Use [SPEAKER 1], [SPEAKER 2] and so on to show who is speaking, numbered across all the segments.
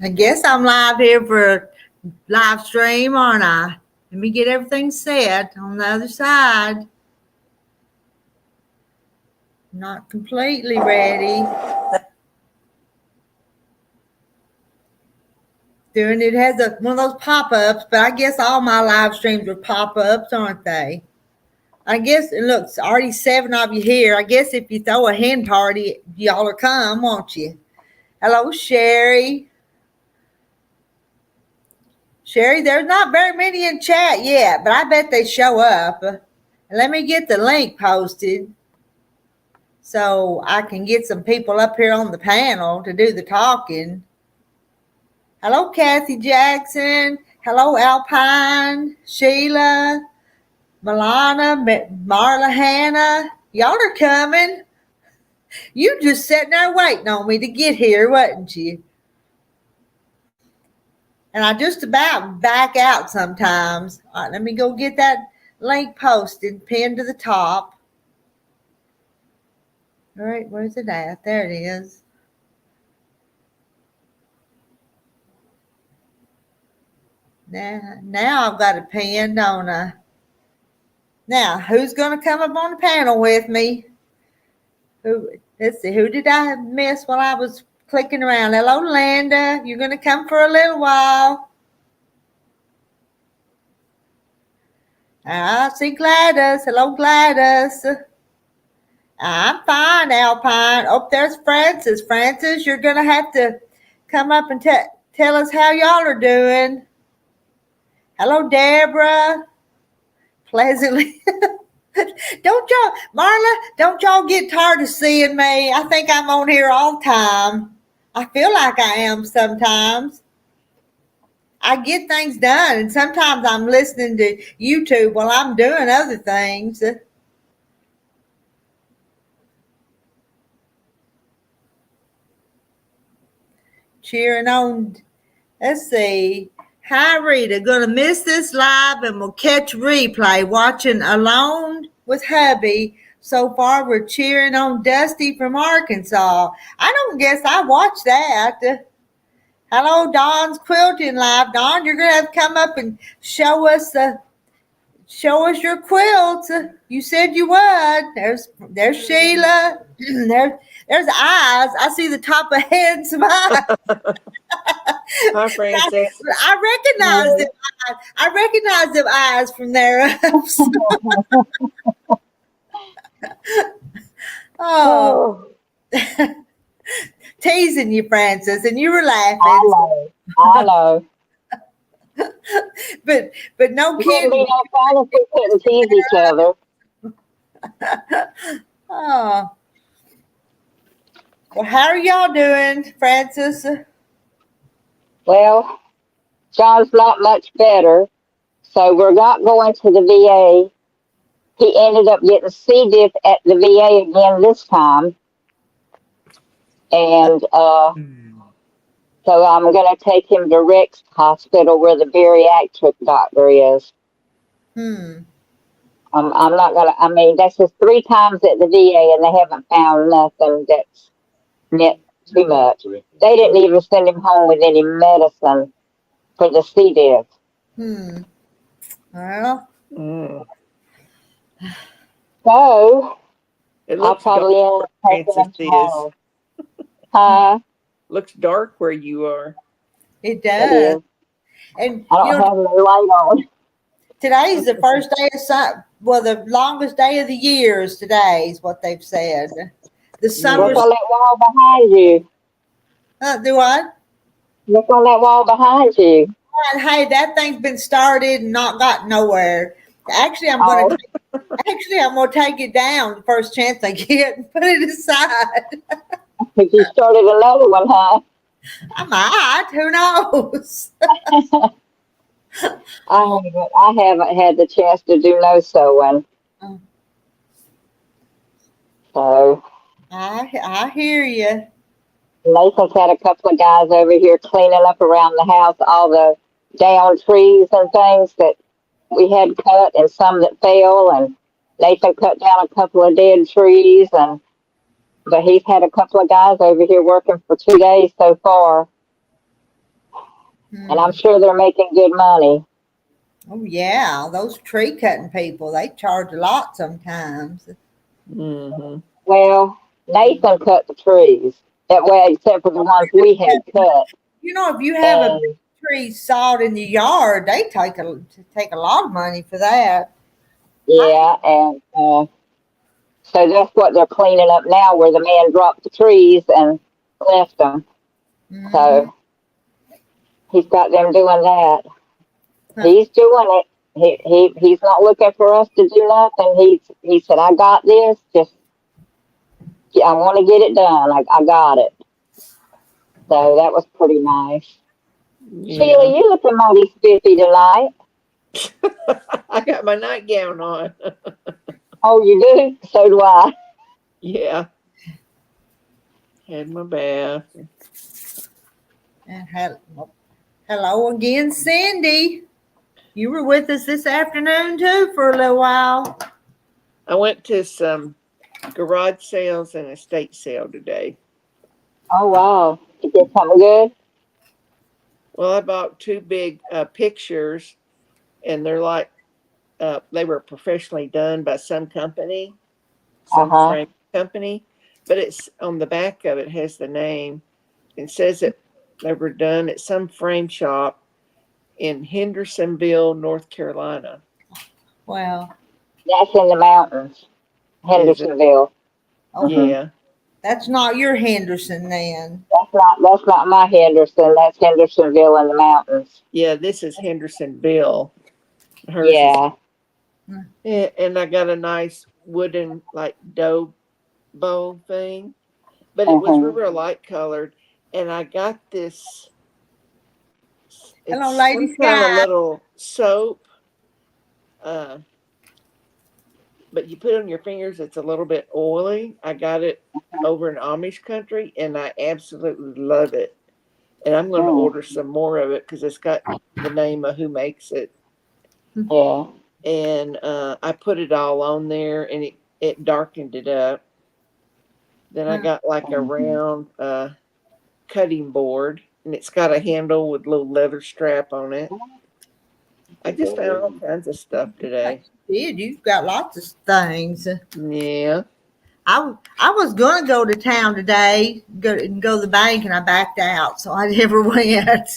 [SPEAKER 1] I guess I'm live here for live stream, aren't I? Let me get everything set on the other side. Not completely ready. Doing it has one of those pop-ups, but I guess all my live streams are pop-ups, aren't they? I guess it looks already 7 of you here. I guess if you throw a hen party, y'all will come, won't you? Hello, Sherry. Sherry, there's not very many in chat yet, but I bet they show up. Let me get the link posted so I can get some people up here on the panel to do the talking. Hello, Kathy Jackson. Hello, Alpine, Sheila, Milana, Marla, Hannah. Y'all are coming. You just sitting there waiting on me to get here, wasn't you? And I just about back out sometimes. All right, let me go get that link posted, pinned to the top. All right, where's it at? There it is. Now I've got it pinned on a. Now, who's going to come up on the panel with me? Let's see, who did I miss while I was clicking around? Hello, Linda. You're going to come for a little while. I see Gladys. Hello, Gladys. I'm fine, Alpine. Oh, there's Francis. Francis, you're going to have to come up and tell us how y'all are doing. Hello, Deborah. Pleasantly. Don't y'all get tired of seeing me. I think I'm on here all the time. I feel like I am sometimes. I get things done, and sometimes I'm listening to YouTube while I'm doing other things. Cheering on. Let's see. Hi, Rita. Gonna miss this live and we'll catch replay. Watching alone with hubby. So far, we're cheering on Dusty from Arkansas. I don't guess I watched that. Hello, Dawn's Quilting Live. Dawn, you're gonna have to come up and show us your quilts. You said you would. There's Sheila. There's eyes. I see the top of head smile.
[SPEAKER 2] Hi, Francis.
[SPEAKER 1] I recognize them eyes. I recognize them eyes from there. Oh. Teasing you, Francis, and you were laughing.
[SPEAKER 3] I know.
[SPEAKER 1] But no kidding.
[SPEAKER 3] We couldn't tease each other.
[SPEAKER 1] Oh. Well, how are y'all doing, Francis?
[SPEAKER 3] Well, John's not much better, so we're not going to the VA. He ended up getting C. diff at the VA again this time. And so I'm going to take him to Rex Hospital where the bariatric doctor is. I'm not going to, that's just 3 times at the VA and they haven't found nothing that's meant too much. They didn't even send him home with any medicine for the C. diff.
[SPEAKER 1] Well.
[SPEAKER 3] So, I'll probably end up taking him tomorrow.
[SPEAKER 2] Looks dark where you are.
[SPEAKER 1] It does. And
[SPEAKER 3] I don't have any light on.
[SPEAKER 1] Today's the first day of the longest day of the year is today, is what they've said. The summer.
[SPEAKER 3] Look on that wall behind you.
[SPEAKER 1] Do what?
[SPEAKER 3] Look on that wall behind you.
[SPEAKER 1] Hey, that thing's been started and not got nowhere. Actually, I'm gonna take it down the first chance I get and put it aside.
[SPEAKER 3] You started another one, huh?
[SPEAKER 1] I might. Who knows?
[SPEAKER 3] I haven't had the chance to do no sewing. So
[SPEAKER 1] I hear you.
[SPEAKER 3] Nathan's had a couple of guys over here cleaning up around the house, all the down trees and things that we had cut and some that fell, and Nathan cut down a couple of dead trees, but he's had a couple of guys over here working for 2 days so far. and I'm sure they're making good money.
[SPEAKER 1] Oh yeah, those tree cutting people, they charge a lot sometimes.
[SPEAKER 2] Mm-hmm.
[SPEAKER 3] Well, Nathan cut the trees. That way, except for the ones we had cut.
[SPEAKER 1] You know, if you have a
[SPEAKER 3] And
[SPEAKER 1] tree sawed in the yard, they take a lot of money for that.
[SPEAKER 3] yeah, and so that's what they're cleaning up now, where the man dropped the trees and left them.
[SPEAKER 1] Mhm.
[SPEAKER 3] So he's got them doing that.
[SPEAKER 1] Huh.
[SPEAKER 3] He's doing it. He's not looking for us to do nothing. He said, I got this. Just I want to get it done. I got it. So that was pretty nice. Sheila,
[SPEAKER 2] Yeah.
[SPEAKER 3] you looking mighty spiffy tonight.
[SPEAKER 2] I got my nightgown on.
[SPEAKER 3] Oh, you do? So do I.
[SPEAKER 2] Yeah. Had my bath.
[SPEAKER 1] And hello again, Cindy. You were with us this afternoon too for a little while.
[SPEAKER 2] I went to some garage sales and estate sale today.
[SPEAKER 3] Oh, wow. You did something good?
[SPEAKER 2] Well, I bought two big pictures, and they're like they were professionally done by some company, some
[SPEAKER 3] Uh-huh.
[SPEAKER 2] frame company, but it's on the back of it has the name and says that they were done at some frame shop in Hendersonville, North Carolina.
[SPEAKER 1] Well,
[SPEAKER 3] That's in the mountains.
[SPEAKER 2] Is it?
[SPEAKER 3] Hendersonville.
[SPEAKER 1] oh,
[SPEAKER 2] Yeah.
[SPEAKER 1] that's not your Henderson then.
[SPEAKER 3] That's not my Henderson. That's Hendersonville in the mountains.
[SPEAKER 2] Yeah, this is Hendersonville. Hers
[SPEAKER 3] Yeah.
[SPEAKER 2] is, and I got a nice wooden like dough bowl thing, but it was
[SPEAKER 3] Uh-huh.
[SPEAKER 2] real light colored. And I got this.
[SPEAKER 1] Hello,
[SPEAKER 2] It's
[SPEAKER 1] Lady
[SPEAKER 2] some kind of
[SPEAKER 1] Sky.
[SPEAKER 2] little soap, but you put it on your fingers. It's a little bit oily. I got it over in Amish country, and I absolutely love it. And I'm going to
[SPEAKER 3] Mm.
[SPEAKER 2] order some more of it because it's got the name of who makes it.
[SPEAKER 3] Yeah.
[SPEAKER 2] And I put it all on there, and it darkened it up. Then I got like a round cutting board, and it's got a handle with a little leather strap on it. I just found all kinds of stuff today.
[SPEAKER 1] Did you've got lots of things.
[SPEAKER 2] Yeah.
[SPEAKER 1] I was gonna go to town today, go to the bank, and I backed out, so I never went.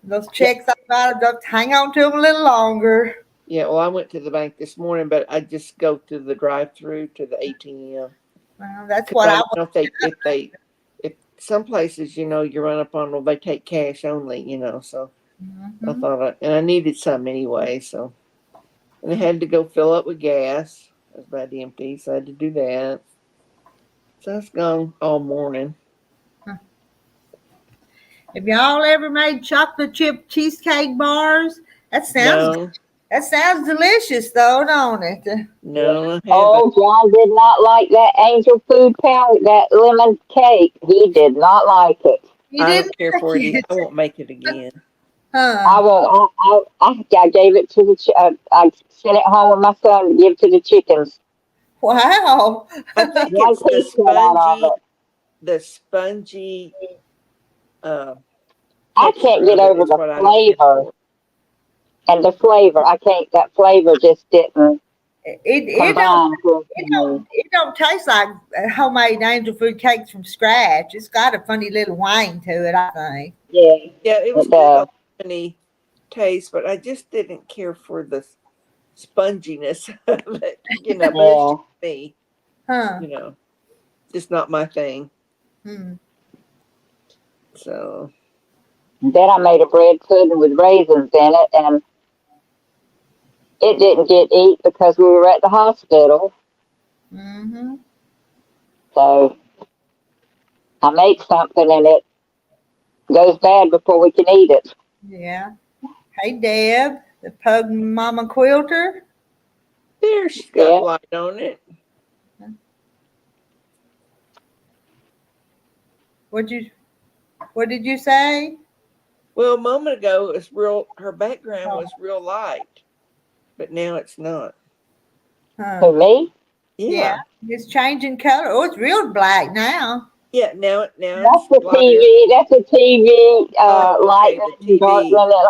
[SPEAKER 1] Those checks I got, I'll just hang on to them a little longer.
[SPEAKER 2] Yeah, well, I went to the bank this morning, but I just go through the drive-through to the ATM.
[SPEAKER 1] Well, that's
[SPEAKER 2] 'Cause
[SPEAKER 1] what
[SPEAKER 2] I
[SPEAKER 1] I
[SPEAKER 2] don't know if some places, you run up on them, they take cash only, so I
[SPEAKER 1] Mhm.
[SPEAKER 2] thought, and I needed some anyway, so, and I had to go fill up with gas. It was about empty, so I had to do that. So it's gone all morning.
[SPEAKER 1] Have y'all ever made chocolate chip cheesecake bars? That
[SPEAKER 2] No,
[SPEAKER 1] sounds delicious, though, don't it?
[SPEAKER 2] no, I haven't.
[SPEAKER 3] Oh, John did not like that angel food pound, that lemon cake. He did not like it.
[SPEAKER 1] You
[SPEAKER 2] I
[SPEAKER 1] didn't
[SPEAKER 2] don't care
[SPEAKER 1] like
[SPEAKER 2] for it.
[SPEAKER 1] it,
[SPEAKER 2] I won't make it again.
[SPEAKER 3] I
[SPEAKER 1] huh?
[SPEAKER 3] won't. I gave it to I sent it home with my son to give to the chickens.
[SPEAKER 1] Wow.
[SPEAKER 2] I think
[SPEAKER 3] One
[SPEAKER 2] it's the
[SPEAKER 3] piece cut out of
[SPEAKER 2] spongy uh,
[SPEAKER 3] I
[SPEAKER 2] texture
[SPEAKER 3] can't get
[SPEAKER 2] of it
[SPEAKER 3] over
[SPEAKER 2] is
[SPEAKER 3] the
[SPEAKER 2] what I don't care
[SPEAKER 3] flavor.
[SPEAKER 2] for.
[SPEAKER 3] And the flavor, I can't. That flavor just didn't
[SPEAKER 1] It
[SPEAKER 3] combine with me.
[SPEAKER 1] don't taste like homemade angel food cakes from scratch. It's got a funny little wang to it, I think.
[SPEAKER 3] Yeah,
[SPEAKER 2] Yeah, it was
[SPEAKER 3] it
[SPEAKER 2] kind
[SPEAKER 3] does.
[SPEAKER 2] of a lemony taste, but I just didn't care for the sponginess of it. But it's
[SPEAKER 3] Yeah.
[SPEAKER 2] just me.
[SPEAKER 1] Huh.
[SPEAKER 2] Just not my thing.
[SPEAKER 1] Hmm.
[SPEAKER 2] So
[SPEAKER 3] Then I made a bread pudding with raisins in it, and it didn't get eat because we were at the hospital.
[SPEAKER 1] Mm-hmm.
[SPEAKER 3] So I make something and it goes bad before we can eat it.
[SPEAKER 1] Yeah. Hey, Deb, the pug mama quilter.
[SPEAKER 2] there, she's got
[SPEAKER 3] Yeah.
[SPEAKER 2] light on it.
[SPEAKER 1] What did you say?
[SPEAKER 2] Well, a moment ago, it was her background was real light, but now it's not.
[SPEAKER 1] Huh.
[SPEAKER 3] For me,
[SPEAKER 2] Yeah.
[SPEAKER 1] It's changing color. Oh, it's real black now.
[SPEAKER 2] Yeah, now
[SPEAKER 3] That's
[SPEAKER 2] it's
[SPEAKER 3] the
[SPEAKER 2] live.
[SPEAKER 3] TV. That's a TV
[SPEAKER 2] Oh,
[SPEAKER 3] light
[SPEAKER 2] okay.
[SPEAKER 3] in darkness.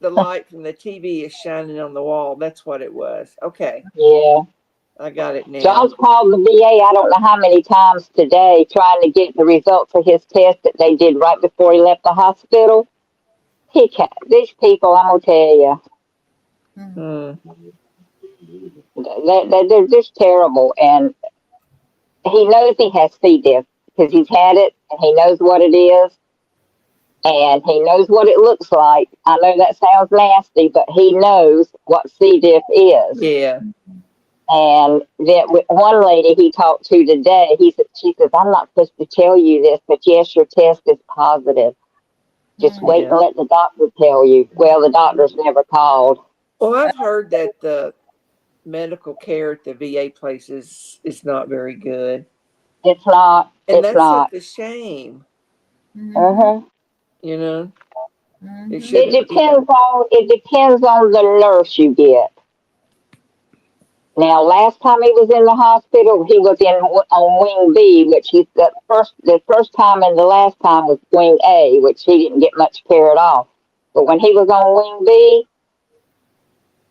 [SPEAKER 2] The light from the TV is shining on the wall. That's what it was. Okay,
[SPEAKER 3] Yeah.
[SPEAKER 2] I got it now.
[SPEAKER 3] John's called the VA I don't know how many times today trying to get the results of his test that they did right before he left the hospital. These people, I'm going to tell you,
[SPEAKER 2] Hmm.
[SPEAKER 3] they're just terrible. And he knows he has C. diff because he's had it and he knows what it is and he knows what it looks like. I know that sounds nasty, but he knows what C. diff is.
[SPEAKER 2] Yeah.
[SPEAKER 3] And that one lady he talked to today, she says, I'm not supposed to tell you this, but yes, your test is positive. Just wait
[SPEAKER 2] Yeah.
[SPEAKER 3] and let the doctor tell you. Well, the doctor's never called.
[SPEAKER 2] Well, I've heard that the medical care at the VA places is not very good,
[SPEAKER 3] It's not.
[SPEAKER 2] and
[SPEAKER 3] It's
[SPEAKER 2] that's
[SPEAKER 3] not.
[SPEAKER 2] such a shame.
[SPEAKER 3] Mm-hmm.
[SPEAKER 2] You know, it
[SPEAKER 3] It
[SPEAKER 2] shouldn't be.
[SPEAKER 3] depends on the nurse you get. Now, last time he was in the hospital, he was on wing B, which the first time and the last time was wing A, which he didn't get much care at all. But when he was on wing B,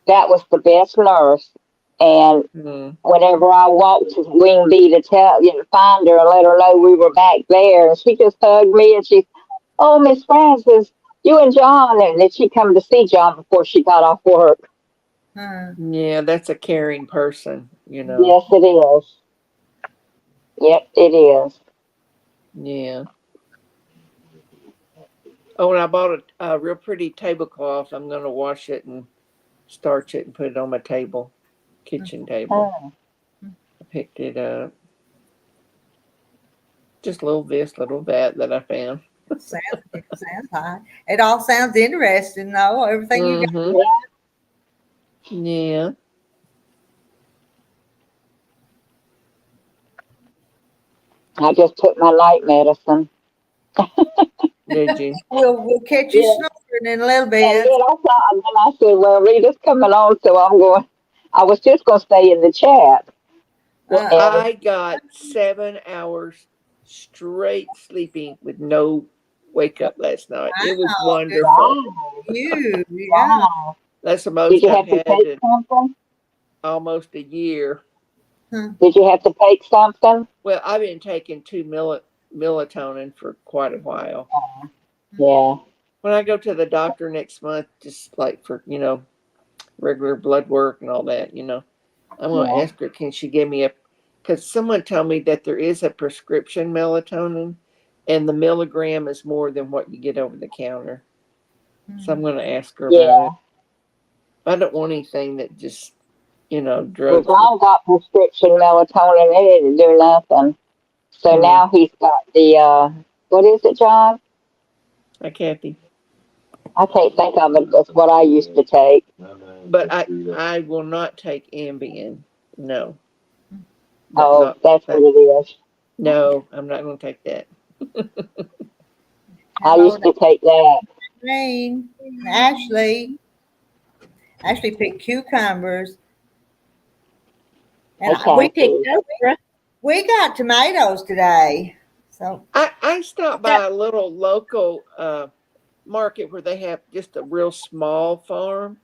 [SPEAKER 3] that was the best nurse. And
[SPEAKER 2] Mm.
[SPEAKER 3] whenever I walked to wing B to find her and let her know we were back there, and she just hugged me and she, oh, Miss Francis, you and John, and then she come to see John before she got off work.
[SPEAKER 2] Yeah, that's a caring person. You know.
[SPEAKER 3] Yes, it is. Yep, it is.
[SPEAKER 2] Yeah. Oh, and I bought a real pretty tablecloth. I'm gonna wash it and starch it and put it on my kitchen table.
[SPEAKER 3] Oh.
[SPEAKER 2] I picked it up. Just little that I found.
[SPEAKER 1] Sounds fine. It all sounds interesting, though. Everything you got.
[SPEAKER 2] Mm-hmm. Yeah.
[SPEAKER 3] I just took my night medicine.
[SPEAKER 2] Did you?
[SPEAKER 1] We'll catch you
[SPEAKER 3] Yeah.
[SPEAKER 1] snoring in a little
[SPEAKER 3] And
[SPEAKER 1] bit.
[SPEAKER 3] then I said, well, Rita's coming on, so I was just going to stay in the chat.
[SPEAKER 2] Well,
[SPEAKER 1] Uh,
[SPEAKER 2] I got 7 hours straight sleeping with no wake up last night. It was
[SPEAKER 1] Wow,
[SPEAKER 2] wonderful.
[SPEAKER 1] yeah.
[SPEAKER 3] Wow.
[SPEAKER 2] That's the
[SPEAKER 3] Did
[SPEAKER 2] most
[SPEAKER 3] you
[SPEAKER 2] I've
[SPEAKER 3] have to
[SPEAKER 2] had
[SPEAKER 3] take
[SPEAKER 2] in
[SPEAKER 3] something?
[SPEAKER 2] almost a year.
[SPEAKER 3] Did you have to take something?
[SPEAKER 2] Well, I've been taking melatonin for quite a while.
[SPEAKER 3] Yeah.
[SPEAKER 2] When I go to the doctor next month, just like for, regular blood work and all that, I'm going to
[SPEAKER 3] Yeah.
[SPEAKER 2] ask her, can she give me because someone told me that there is a prescription melatonin and the milligram is more than what you get over the counter. So I'm going to ask her about it. I don't want anything that just,
[SPEAKER 3] Well,
[SPEAKER 2] drugs.
[SPEAKER 3] John got prescription melatonin. It didn't do nothing. So now he's got the, what is it, John?
[SPEAKER 2] Hi, Kathy.
[SPEAKER 3] I can't think of it. That's what I used to take.
[SPEAKER 2] But I will not take Ambien. No.
[SPEAKER 3] Oh, that's what it is.
[SPEAKER 2] No, I'm not going to take that.
[SPEAKER 3] I used to take that.
[SPEAKER 1] Rain. Ashley picked cucumbers. And
[SPEAKER 3] We picked
[SPEAKER 1] okra. We got tomatoes today. So
[SPEAKER 2] I stopped by a little local market where they have just a real small farm.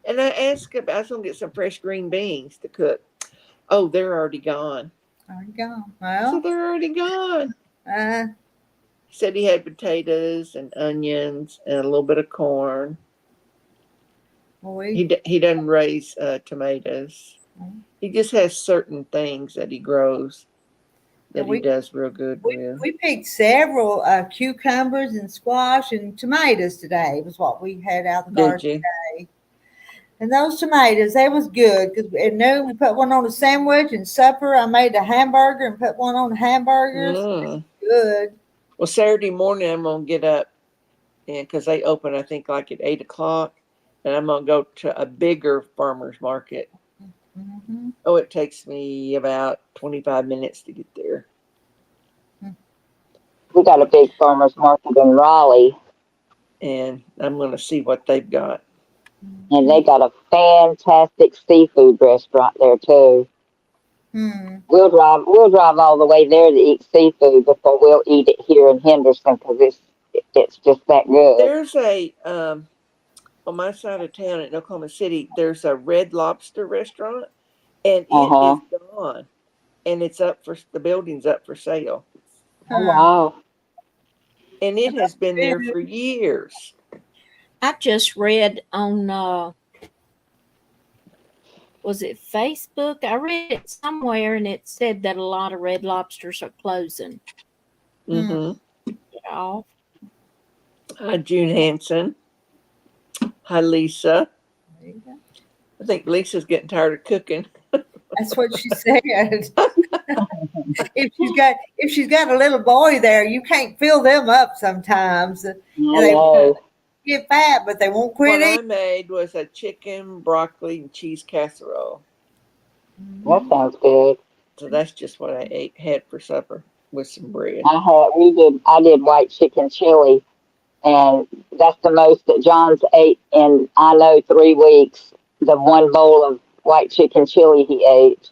[SPEAKER 2] And I asked if I was going to get some fresh green beans to cook. Oh, they're already gone.
[SPEAKER 1] already gone.
[SPEAKER 2] So
[SPEAKER 1] Well,
[SPEAKER 2] they're already gone.
[SPEAKER 1] uh,
[SPEAKER 2] He said he had potatoes and onions and a little bit of corn. He doesn't raise tomatoes. He just has certain things that he grows that he does real good with.
[SPEAKER 1] We picked several cucumbers and squash and tomatoes today was what we had out the garden today. And those tomatoes, they was good because at noon we put one on a sandwich, and supper I made a hamburger and put one on hamburgers. Good.
[SPEAKER 2] Well, Saturday morning I'm gonna get up, and because they open I think like at 8:00, and I'm gonna go to a bigger farmers market. Mm-hmm. Oh, it takes me about 25 minutes to get there.
[SPEAKER 3] We got a big farmers market in Raleigh.
[SPEAKER 2] And I'm going to see what they've got.
[SPEAKER 3] And they got a fantastic seafood restaurant there, too. We'll drive all the way there to eat seafood before we'll eat it here in Henderson because it's just that good.
[SPEAKER 2] There's a on my side of town in Oklahoma City. There's a Red Lobster restaurant, and it is gone, and the building's up for sale,
[SPEAKER 3] Oh, wow.
[SPEAKER 2] and it has been there for years.
[SPEAKER 4] I just read on was it Facebook? I read it somewhere and it said that a lot of Red Lobsters are closing.
[SPEAKER 2] Mm-hmm.
[SPEAKER 4] Off.
[SPEAKER 2] Hi, June Hanson. Hi, Lisa. I think Lisa's getting tired of cooking.
[SPEAKER 1] That's what she said. if she's got a little boy there, you can't fill them up sometimes. They get fat, but they won't quit
[SPEAKER 2] What I
[SPEAKER 1] eating.
[SPEAKER 2] made was a chicken, broccoli, and cheese casserole.
[SPEAKER 3] That sounds good.
[SPEAKER 2] So that's just what I had for supper with some bread.
[SPEAKER 3] I did white chicken chili, and that's the most that John's ate in, I know, 3 weeks. The one bowl of white chicken chili he ate.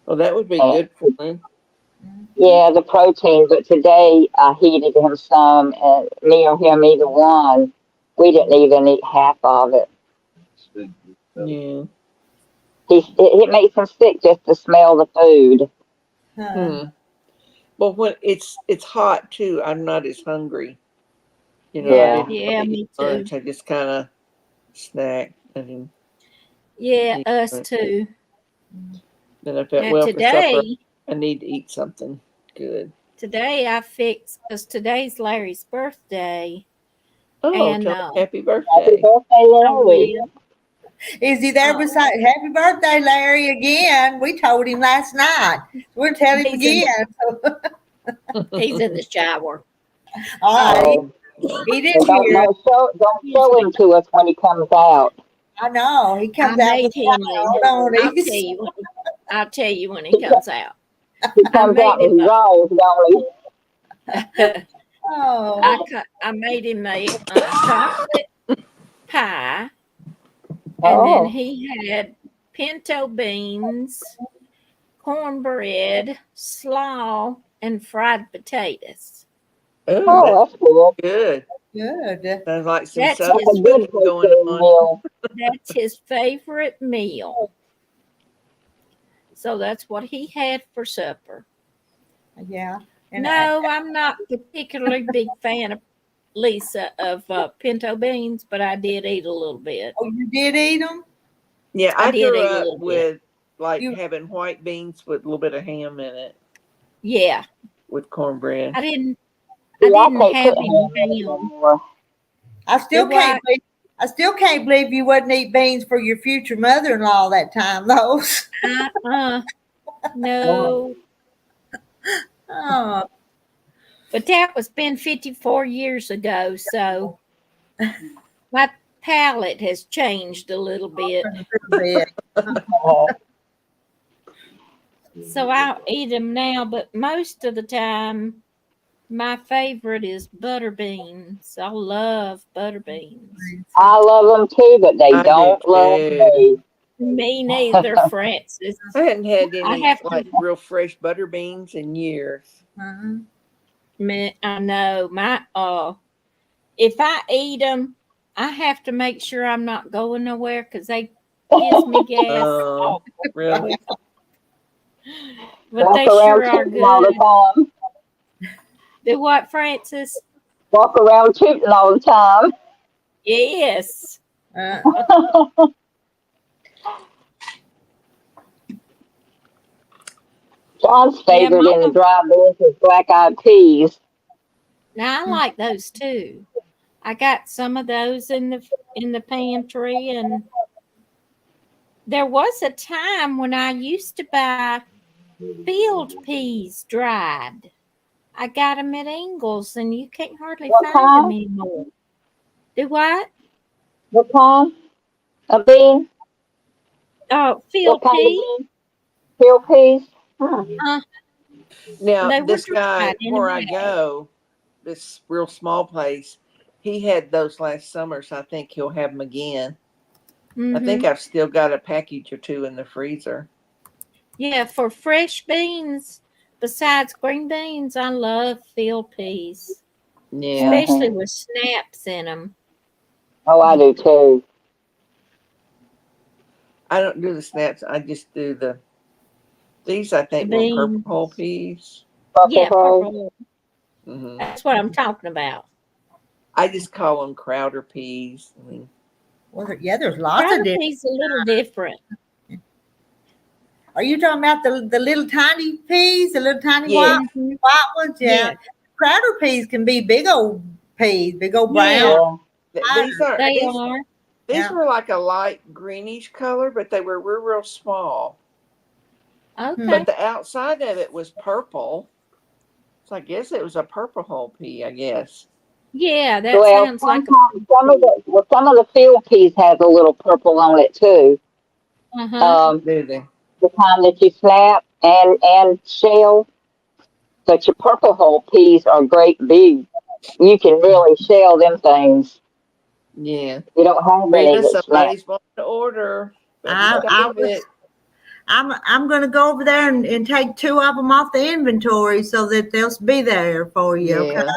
[SPEAKER 2] Well, that would be good for him.
[SPEAKER 3] Yeah, the protein. But today I heated him some, and me or him, either one, we didn't even eat half of it.
[SPEAKER 2] Yeah.
[SPEAKER 3] It makes him sick just to smell the food.
[SPEAKER 2] Well, when it's hot too, I'm not as hungry. I
[SPEAKER 3] Yeah.
[SPEAKER 2] didn't
[SPEAKER 4] Me
[SPEAKER 2] eat
[SPEAKER 4] too.
[SPEAKER 2] lunch. I just kind of snack. And
[SPEAKER 4] Yeah,
[SPEAKER 2] eat
[SPEAKER 4] us
[SPEAKER 2] lunch.
[SPEAKER 4] too.
[SPEAKER 2] Then I felt
[SPEAKER 4] Now
[SPEAKER 2] well for supper.
[SPEAKER 4] today
[SPEAKER 2] I need to eat something good.
[SPEAKER 4] I fixed because today's Larry's birthday.
[SPEAKER 2] Oh,
[SPEAKER 4] And,
[SPEAKER 2] tell him happy
[SPEAKER 3] Happy
[SPEAKER 2] birthday!
[SPEAKER 3] birthday, Larry.
[SPEAKER 1] Is he there beside? Happy birthday, Larry! Again, we told him last night. We'll tell him
[SPEAKER 4] He's
[SPEAKER 1] again.
[SPEAKER 4] He's in the shower.
[SPEAKER 1] All right,
[SPEAKER 3] Oh,
[SPEAKER 1] he didn't
[SPEAKER 3] don't,
[SPEAKER 1] hear.
[SPEAKER 3] don't show him to us when he comes out.
[SPEAKER 1] I know he comes
[SPEAKER 4] I
[SPEAKER 1] out
[SPEAKER 4] made
[SPEAKER 1] with
[SPEAKER 4] him
[SPEAKER 1] don't
[SPEAKER 4] I'll tell you when he comes out.
[SPEAKER 3] He comes out with his eyes, don't he?
[SPEAKER 1] Oh,
[SPEAKER 4] I made him a chocolate pie, and
[SPEAKER 3] Oh.
[SPEAKER 4] then he had pinto beans, cornbread, slaw, and fried potatoes.
[SPEAKER 2] Oh,
[SPEAKER 3] Oh, that's good.
[SPEAKER 2] good.
[SPEAKER 1] good.
[SPEAKER 2] Sounds like some
[SPEAKER 4] That's
[SPEAKER 2] Southern
[SPEAKER 3] That's a good
[SPEAKER 2] cooking going
[SPEAKER 3] birthday
[SPEAKER 2] on.
[SPEAKER 3] meal.
[SPEAKER 4] That's his favorite meal. So that's what he had for supper.
[SPEAKER 1] Yeah.
[SPEAKER 4] No, I'm not particularly big fan of Lisa of pinto beans, but I did eat a little bit.
[SPEAKER 1] Oh, you did eat them?
[SPEAKER 2] Yeah,
[SPEAKER 4] I
[SPEAKER 2] I
[SPEAKER 4] did
[SPEAKER 2] grew
[SPEAKER 4] eat a
[SPEAKER 2] up
[SPEAKER 4] little bit.
[SPEAKER 2] with like
[SPEAKER 1] You-
[SPEAKER 2] having white beans with a little bit of ham in it
[SPEAKER 4] Yeah,
[SPEAKER 2] with cornbread.
[SPEAKER 4] I didn't
[SPEAKER 3] See, I
[SPEAKER 4] have
[SPEAKER 3] can't put
[SPEAKER 4] any
[SPEAKER 3] ham in it
[SPEAKER 4] ham.
[SPEAKER 3] anymore.
[SPEAKER 1] I still
[SPEAKER 4] Do
[SPEAKER 1] can't
[SPEAKER 4] I?
[SPEAKER 1] believe. I still can't believe you wouldn't eat beans for your future mother-in-law that time, though.
[SPEAKER 4] No,
[SPEAKER 1] Oh,
[SPEAKER 4] but that was been 54 years ago, so my palate has changed a little bit.
[SPEAKER 1] a little bit.
[SPEAKER 4] So I'll eat them now, but most of the time, my favorite is butter beans. I love butter beans.
[SPEAKER 3] I love them too, but they
[SPEAKER 2] I do
[SPEAKER 3] don't love
[SPEAKER 2] too.
[SPEAKER 3] me.
[SPEAKER 4] Me neither, Francis.
[SPEAKER 2] I hadn't had any
[SPEAKER 4] have to-
[SPEAKER 2] like real fresh butter beans in years.
[SPEAKER 1] Uh-huh.
[SPEAKER 4] I know if I eat them, I have to make sure I'm not going nowhere because they gives me gas.
[SPEAKER 2] Oh, really?
[SPEAKER 4] But
[SPEAKER 3] Walk
[SPEAKER 4] they
[SPEAKER 3] around
[SPEAKER 4] sure are
[SPEAKER 3] tooting all the
[SPEAKER 4] good.
[SPEAKER 3] time.
[SPEAKER 4] Do what, Francis?
[SPEAKER 3] Walk around tooting all the time.
[SPEAKER 4] Yes.
[SPEAKER 3] John's favorite in the
[SPEAKER 4] Mama.
[SPEAKER 3] dry beans is black-eyed peas.
[SPEAKER 4] Now I like those too. I got some of those in the pantry, and there was a time when I used to buy field peas dried. I got them at Ingles, and you can't hardly
[SPEAKER 3] What
[SPEAKER 4] find
[SPEAKER 3] kind?
[SPEAKER 4] them anymore. Do what?
[SPEAKER 3] What kind of bean?
[SPEAKER 4] Oh, field
[SPEAKER 3] What kind
[SPEAKER 4] pea.
[SPEAKER 3] of bean? Field peas? Hmm.
[SPEAKER 2] Now,
[SPEAKER 4] They were
[SPEAKER 2] this guy,
[SPEAKER 4] dried in a
[SPEAKER 2] where I
[SPEAKER 4] bag.
[SPEAKER 2] go, this real small place, he had those last summer, so I think he'll have them again. I think I've still got a package or two in the freezer.
[SPEAKER 4] Yeah, for fresh beans, besides green beans, I love field peas,
[SPEAKER 2] Yeah.
[SPEAKER 4] especially with snaps in them.
[SPEAKER 3] Oh, I do too.
[SPEAKER 2] I don't do the snaps. I just do these I
[SPEAKER 4] The
[SPEAKER 2] think were purple
[SPEAKER 4] beans.
[SPEAKER 2] whole peas.
[SPEAKER 3] Purple
[SPEAKER 4] Yeah,
[SPEAKER 3] Heart.
[SPEAKER 4] purple.
[SPEAKER 2] Hmm.
[SPEAKER 4] That's what I'm talking about.
[SPEAKER 2] I just call them Crowder peas. I mean,
[SPEAKER 1] Yeah, there's lots of
[SPEAKER 4] Crowder
[SPEAKER 1] different.
[SPEAKER 4] peas a little different.
[SPEAKER 1] Are you talking about the little tiny peas, the little tiny
[SPEAKER 2] yeah,
[SPEAKER 4] Mhm.
[SPEAKER 1] white ones? Yeah.
[SPEAKER 4] Yeah,
[SPEAKER 1] Crowder peas can be big old peas, big old brown.
[SPEAKER 4] yeah,
[SPEAKER 3] Yeah.
[SPEAKER 2] these are
[SPEAKER 4] they are.
[SPEAKER 2] these
[SPEAKER 1] Yeah.
[SPEAKER 2] were like a light greenish color, but they were real small.
[SPEAKER 1] Hmm.
[SPEAKER 2] But
[SPEAKER 4] Okay.
[SPEAKER 2] the outside of it was purple. So I guess it was a purple whole pea, I guess.
[SPEAKER 4] Yeah, that
[SPEAKER 3] Well,
[SPEAKER 4] sounds like a
[SPEAKER 3] sometimes some of the field peas has a little purple on it too.
[SPEAKER 4] uh-huh.
[SPEAKER 3] Um,
[SPEAKER 2] Do they?
[SPEAKER 3] the kind that you snap and shell. But your purple whole peas are great big. You can really shell them things.
[SPEAKER 2] Yeah.
[SPEAKER 3] You don't have any
[SPEAKER 2] Rita,
[SPEAKER 3] that snap.
[SPEAKER 2] somebody's wanting to order. Better
[SPEAKER 1] I
[SPEAKER 2] save
[SPEAKER 1] was
[SPEAKER 2] it.
[SPEAKER 1] I'm gonna go over there and take 2 of them off the inventory so that they'll be there for you. Okay.
[SPEAKER 2] Yeah.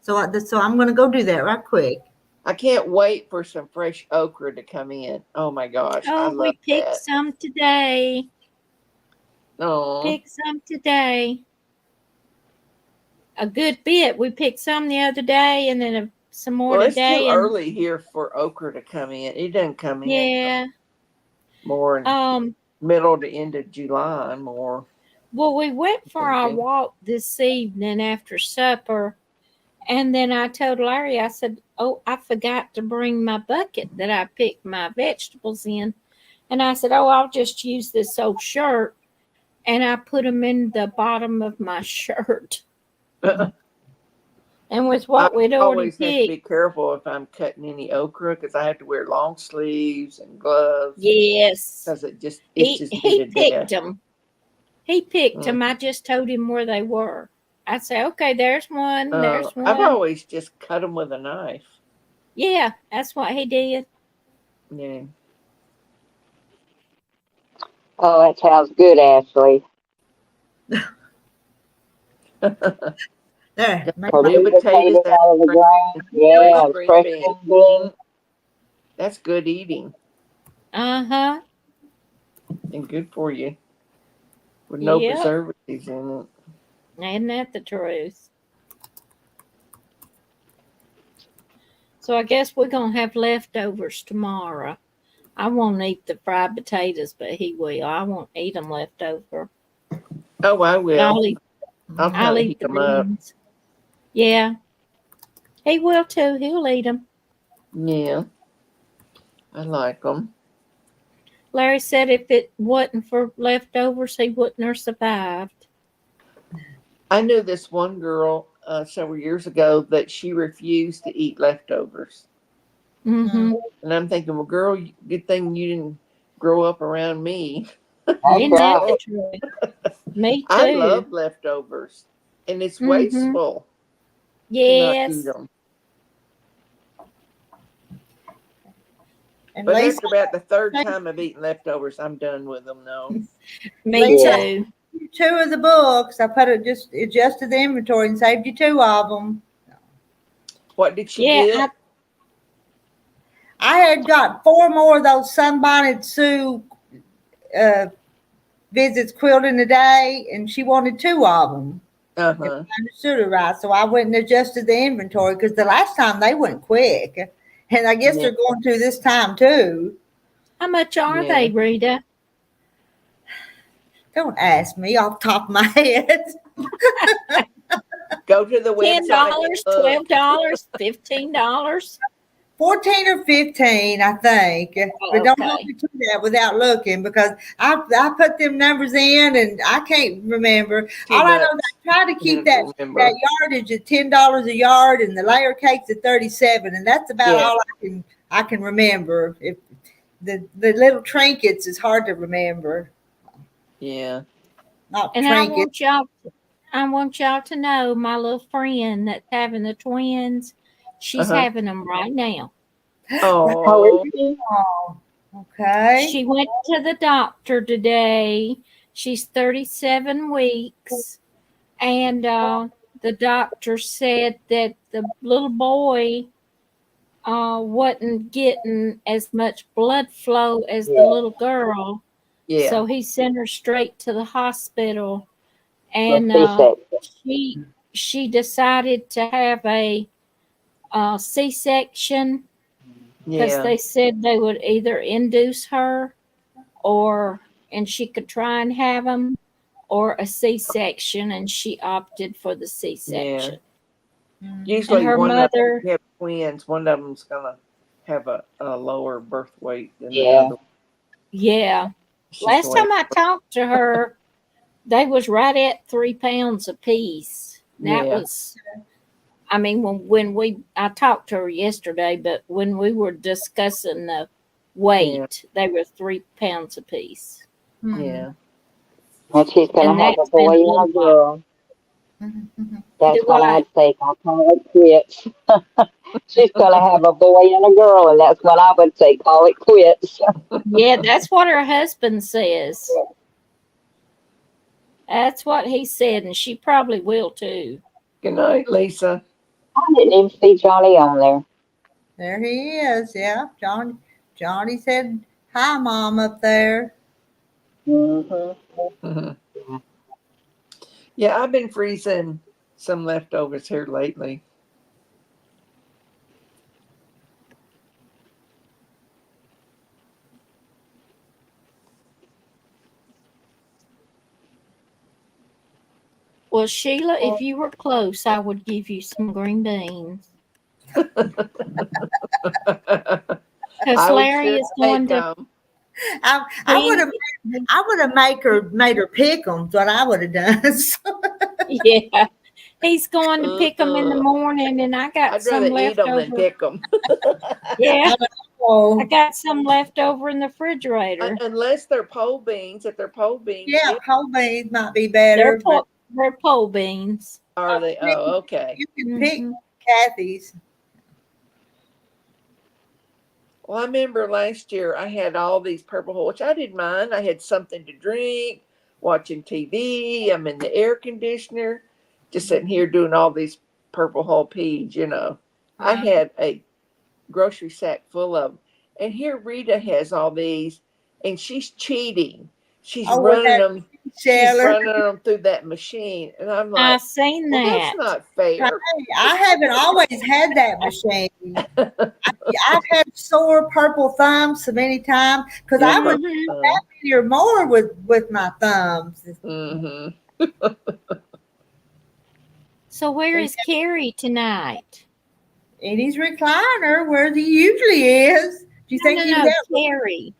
[SPEAKER 1] So I'm gonna go do that right quick.
[SPEAKER 2] I can't wait for some fresh okra to come in. Oh my gosh, I
[SPEAKER 4] Oh,
[SPEAKER 2] love
[SPEAKER 4] we picked
[SPEAKER 2] that.
[SPEAKER 4] some today.
[SPEAKER 2] Oh,
[SPEAKER 4] Picked some today. A good bit. We picked some the other day and then some more
[SPEAKER 2] well, it's too
[SPEAKER 4] today. And
[SPEAKER 2] early here for okra to come in. It doesn't come in
[SPEAKER 4] yeah.
[SPEAKER 2] more in
[SPEAKER 4] Um,
[SPEAKER 2] middle to end of July. More
[SPEAKER 4] well, we went for our
[SPEAKER 2] thinking.
[SPEAKER 4] walk this evening after supper. And then I told Larry, I said, oh, I forgot to bring my bucket that I picked my vegetables in. And I said, oh, I'll just use this old shirt. And I put them in the bottom of my shirt. And with
[SPEAKER 2] I
[SPEAKER 4] what we'd already
[SPEAKER 2] always have to be
[SPEAKER 4] picked,
[SPEAKER 2] careful if I'm cutting any okra because I have to wear long sleeves and gloves
[SPEAKER 4] yes,
[SPEAKER 2] because it's
[SPEAKER 4] he
[SPEAKER 2] just
[SPEAKER 4] he
[SPEAKER 2] heated to
[SPEAKER 4] picked
[SPEAKER 2] death.
[SPEAKER 4] them. He picked
[SPEAKER 2] Mm.
[SPEAKER 4] them. I just told him where they were. I said, okay, there's one, there's
[SPEAKER 2] I've
[SPEAKER 4] one.
[SPEAKER 2] always just cut them with a knife.
[SPEAKER 4] Yeah, that's what he did.
[SPEAKER 2] Yeah.
[SPEAKER 3] Oh, that sounds good, Ashley.
[SPEAKER 1] There.
[SPEAKER 2] Got
[SPEAKER 1] Make
[SPEAKER 2] some
[SPEAKER 1] my,
[SPEAKER 2] new
[SPEAKER 3] New
[SPEAKER 2] potatoes
[SPEAKER 3] potatoes out of the ground.
[SPEAKER 2] fresh
[SPEAKER 3] Yeah,
[SPEAKER 2] green
[SPEAKER 3] fresh
[SPEAKER 2] beans.
[SPEAKER 3] green beans.
[SPEAKER 2] That's good eating
[SPEAKER 4] Uh-huh.
[SPEAKER 2] and good for you with no
[SPEAKER 4] Yep.
[SPEAKER 2] preservatives in it.
[SPEAKER 4] Isn't that the truth? So I guess we're gonna have leftovers tomorrow. I won't eat the fried potatoes, but he will. I won't eat them leftover.
[SPEAKER 2] Oh, I
[SPEAKER 4] But
[SPEAKER 2] will. I'll kind
[SPEAKER 4] I'll
[SPEAKER 2] of
[SPEAKER 4] eat
[SPEAKER 2] heat
[SPEAKER 4] the
[SPEAKER 2] them up.
[SPEAKER 4] beans. Yeah, he will too. He'll eat them.
[SPEAKER 2] Yeah, I like them.
[SPEAKER 4] Larry said if it wasn't for leftovers, he wouldn't have survived.
[SPEAKER 2] I knew this one girl several years ago that she refused to eat leftovers.
[SPEAKER 4] Mm-hmm.
[SPEAKER 2] And I'm thinking, well, girl, good thing you didn't grow up around me.
[SPEAKER 3] That's
[SPEAKER 4] Isn't that the
[SPEAKER 3] right.
[SPEAKER 4] truth? Me
[SPEAKER 2] I
[SPEAKER 4] too.
[SPEAKER 2] love leftovers, and it's
[SPEAKER 4] Mm-hmm.
[SPEAKER 2] wasteful to not eat
[SPEAKER 4] Yes.
[SPEAKER 2] them.
[SPEAKER 1] and
[SPEAKER 2] But
[SPEAKER 1] Lisa,
[SPEAKER 2] after about the third time of eating leftovers, I'm done with them. No.
[SPEAKER 4] Me
[SPEAKER 1] Lisa,
[SPEAKER 4] too.
[SPEAKER 1] 2 of the books. I put it just adjusted the inventory and saved you 2 of them.
[SPEAKER 2] What did she
[SPEAKER 4] Yeah,
[SPEAKER 2] get?
[SPEAKER 1] I had got 4 more of those Sunbonnet Sue visits quilting today, and she wanted 2 of them.
[SPEAKER 2] Uh
[SPEAKER 1] If
[SPEAKER 2] huh.
[SPEAKER 1] I understood it right. So I went and adjusted the inventory because the last time they went quick. And I guess
[SPEAKER 2] Yeah.
[SPEAKER 1] they're going to this time too.
[SPEAKER 4] how much are
[SPEAKER 2] Yeah.
[SPEAKER 4] they, Rita?
[SPEAKER 1] Don't ask me off the top of my head.
[SPEAKER 2] Go to the
[SPEAKER 4] $10,
[SPEAKER 2] website. and look.
[SPEAKER 4] $12, $15.
[SPEAKER 1] 14 or 15, I think. But don't hold
[SPEAKER 4] Okay.
[SPEAKER 1] me to that without looking because I put them numbers in and I can't remember.
[SPEAKER 2] Too
[SPEAKER 1] All I know
[SPEAKER 2] much.
[SPEAKER 1] is I try to keep
[SPEAKER 2] You
[SPEAKER 1] that
[SPEAKER 2] don't remember.
[SPEAKER 1] yardage at $10 a yard and the layer cakes at 37, and that's about
[SPEAKER 2] Yeah.
[SPEAKER 1] all I can remember. If the little trinkets is hard to remember.
[SPEAKER 2] Yeah.
[SPEAKER 1] Not
[SPEAKER 4] And
[SPEAKER 1] trinkets.
[SPEAKER 4] I want y'all to know my little friend that's having the twins, she's
[SPEAKER 2] Uh-huh.
[SPEAKER 4] having them right now.
[SPEAKER 3] How
[SPEAKER 2] Oh.
[SPEAKER 3] is she?
[SPEAKER 1] Oh, okay.
[SPEAKER 4] She went to the doctor today She's 37 weeks. And the doctor said that the little boy wasn't getting as much blood flow as the little girl.
[SPEAKER 2] Yeah.
[SPEAKER 4] So he sent her straight to the hospital.
[SPEAKER 3] For
[SPEAKER 4] And
[SPEAKER 3] C-section.
[SPEAKER 4] she decided to have a C-section because
[SPEAKER 2] Yeah.
[SPEAKER 4] they said they would either induce her and she could try and have them, or a C-section, and she opted for the C-section.
[SPEAKER 2] Usually
[SPEAKER 4] And her
[SPEAKER 2] one of
[SPEAKER 4] mother,
[SPEAKER 2] them, you have twins, one of them's gonna have a lower birth weight than the
[SPEAKER 3] Yeah.
[SPEAKER 2] other.
[SPEAKER 4] yeah.
[SPEAKER 2] It's just
[SPEAKER 4] Last
[SPEAKER 2] the way-
[SPEAKER 4] time I talked to her, they was right at 3 pounds apiece. That
[SPEAKER 2] Yeah.
[SPEAKER 4] was, I mean, I talked to her yesterday, but when we were discussing the weight, they were 3 pounds apiece.
[SPEAKER 2] Yeah.
[SPEAKER 3] And she's going
[SPEAKER 4] And
[SPEAKER 3] to have a
[SPEAKER 4] that's been
[SPEAKER 3] boy
[SPEAKER 4] a
[SPEAKER 3] and
[SPEAKER 4] little
[SPEAKER 3] a girl. That's
[SPEAKER 4] Do
[SPEAKER 3] what
[SPEAKER 4] what?
[SPEAKER 3] I'd say. I call it quits. She's going to have a boy and a girl, and that's what I would say. Call it quits.
[SPEAKER 4] Yeah, that's what her husband says. That's what he said, and she probably will too.
[SPEAKER 2] Good night, Lisa.
[SPEAKER 3] I didn't even see Johnny on there.
[SPEAKER 1] There he is. Yeah, Johnny said hi, Mom, up there.
[SPEAKER 3] Mm-hmm.
[SPEAKER 2] Yeah, I've been freezing some leftovers here lately.
[SPEAKER 4] Well, Sheila, if you were close, I would give you some green beans. Because
[SPEAKER 2] I would
[SPEAKER 4] Larry
[SPEAKER 2] sure
[SPEAKER 4] is going
[SPEAKER 2] take
[SPEAKER 4] to.
[SPEAKER 2] 'em.
[SPEAKER 1] I would have made her pick them. What I would have done.
[SPEAKER 4] Yeah, he's going to pick them in the morning, and I got
[SPEAKER 2] I'd
[SPEAKER 4] some
[SPEAKER 2] rather eat
[SPEAKER 4] left
[SPEAKER 2] them than
[SPEAKER 4] over.
[SPEAKER 2] pick them.
[SPEAKER 4] Yeah,
[SPEAKER 1] Oh,
[SPEAKER 4] I got some left over in the refrigerator.
[SPEAKER 2] Unless they're pole beans. If they're pole beans,
[SPEAKER 1] yeah, whole beans might be better.
[SPEAKER 4] They're pole beans.
[SPEAKER 2] are they? Oh, okay.
[SPEAKER 1] You can pick
[SPEAKER 4] Mhm.
[SPEAKER 1] Kathy's.
[SPEAKER 2] Well, I remember last year I had all these purple holes, which I didn't mind. I had something to drink, watching TV. I'm in the air conditioner, just sitting here doing all these purple hull peas, you know. I had a grocery sack full of them. And here Rita has all these, and she's cheating. She's
[SPEAKER 1] Oh, with
[SPEAKER 2] running
[SPEAKER 1] that
[SPEAKER 2] them. She's
[SPEAKER 1] Sheller.
[SPEAKER 2] running them through that machine, and I'm
[SPEAKER 4] I
[SPEAKER 2] like,
[SPEAKER 4] seen
[SPEAKER 2] well,
[SPEAKER 4] that.
[SPEAKER 2] that's not fair.
[SPEAKER 1] Hey, I haven't always had that machine. I've had sore purple thumbs so many times because I would
[SPEAKER 4] Mhm.
[SPEAKER 1] that many or more with my thumbs.
[SPEAKER 2] Mm-hmm.
[SPEAKER 4] So where is Carrie tonight?
[SPEAKER 1] In his recliner where he usually is. Do you think
[SPEAKER 4] No,
[SPEAKER 1] he
[SPEAKER 4] no,
[SPEAKER 1] was
[SPEAKER 4] Carrie.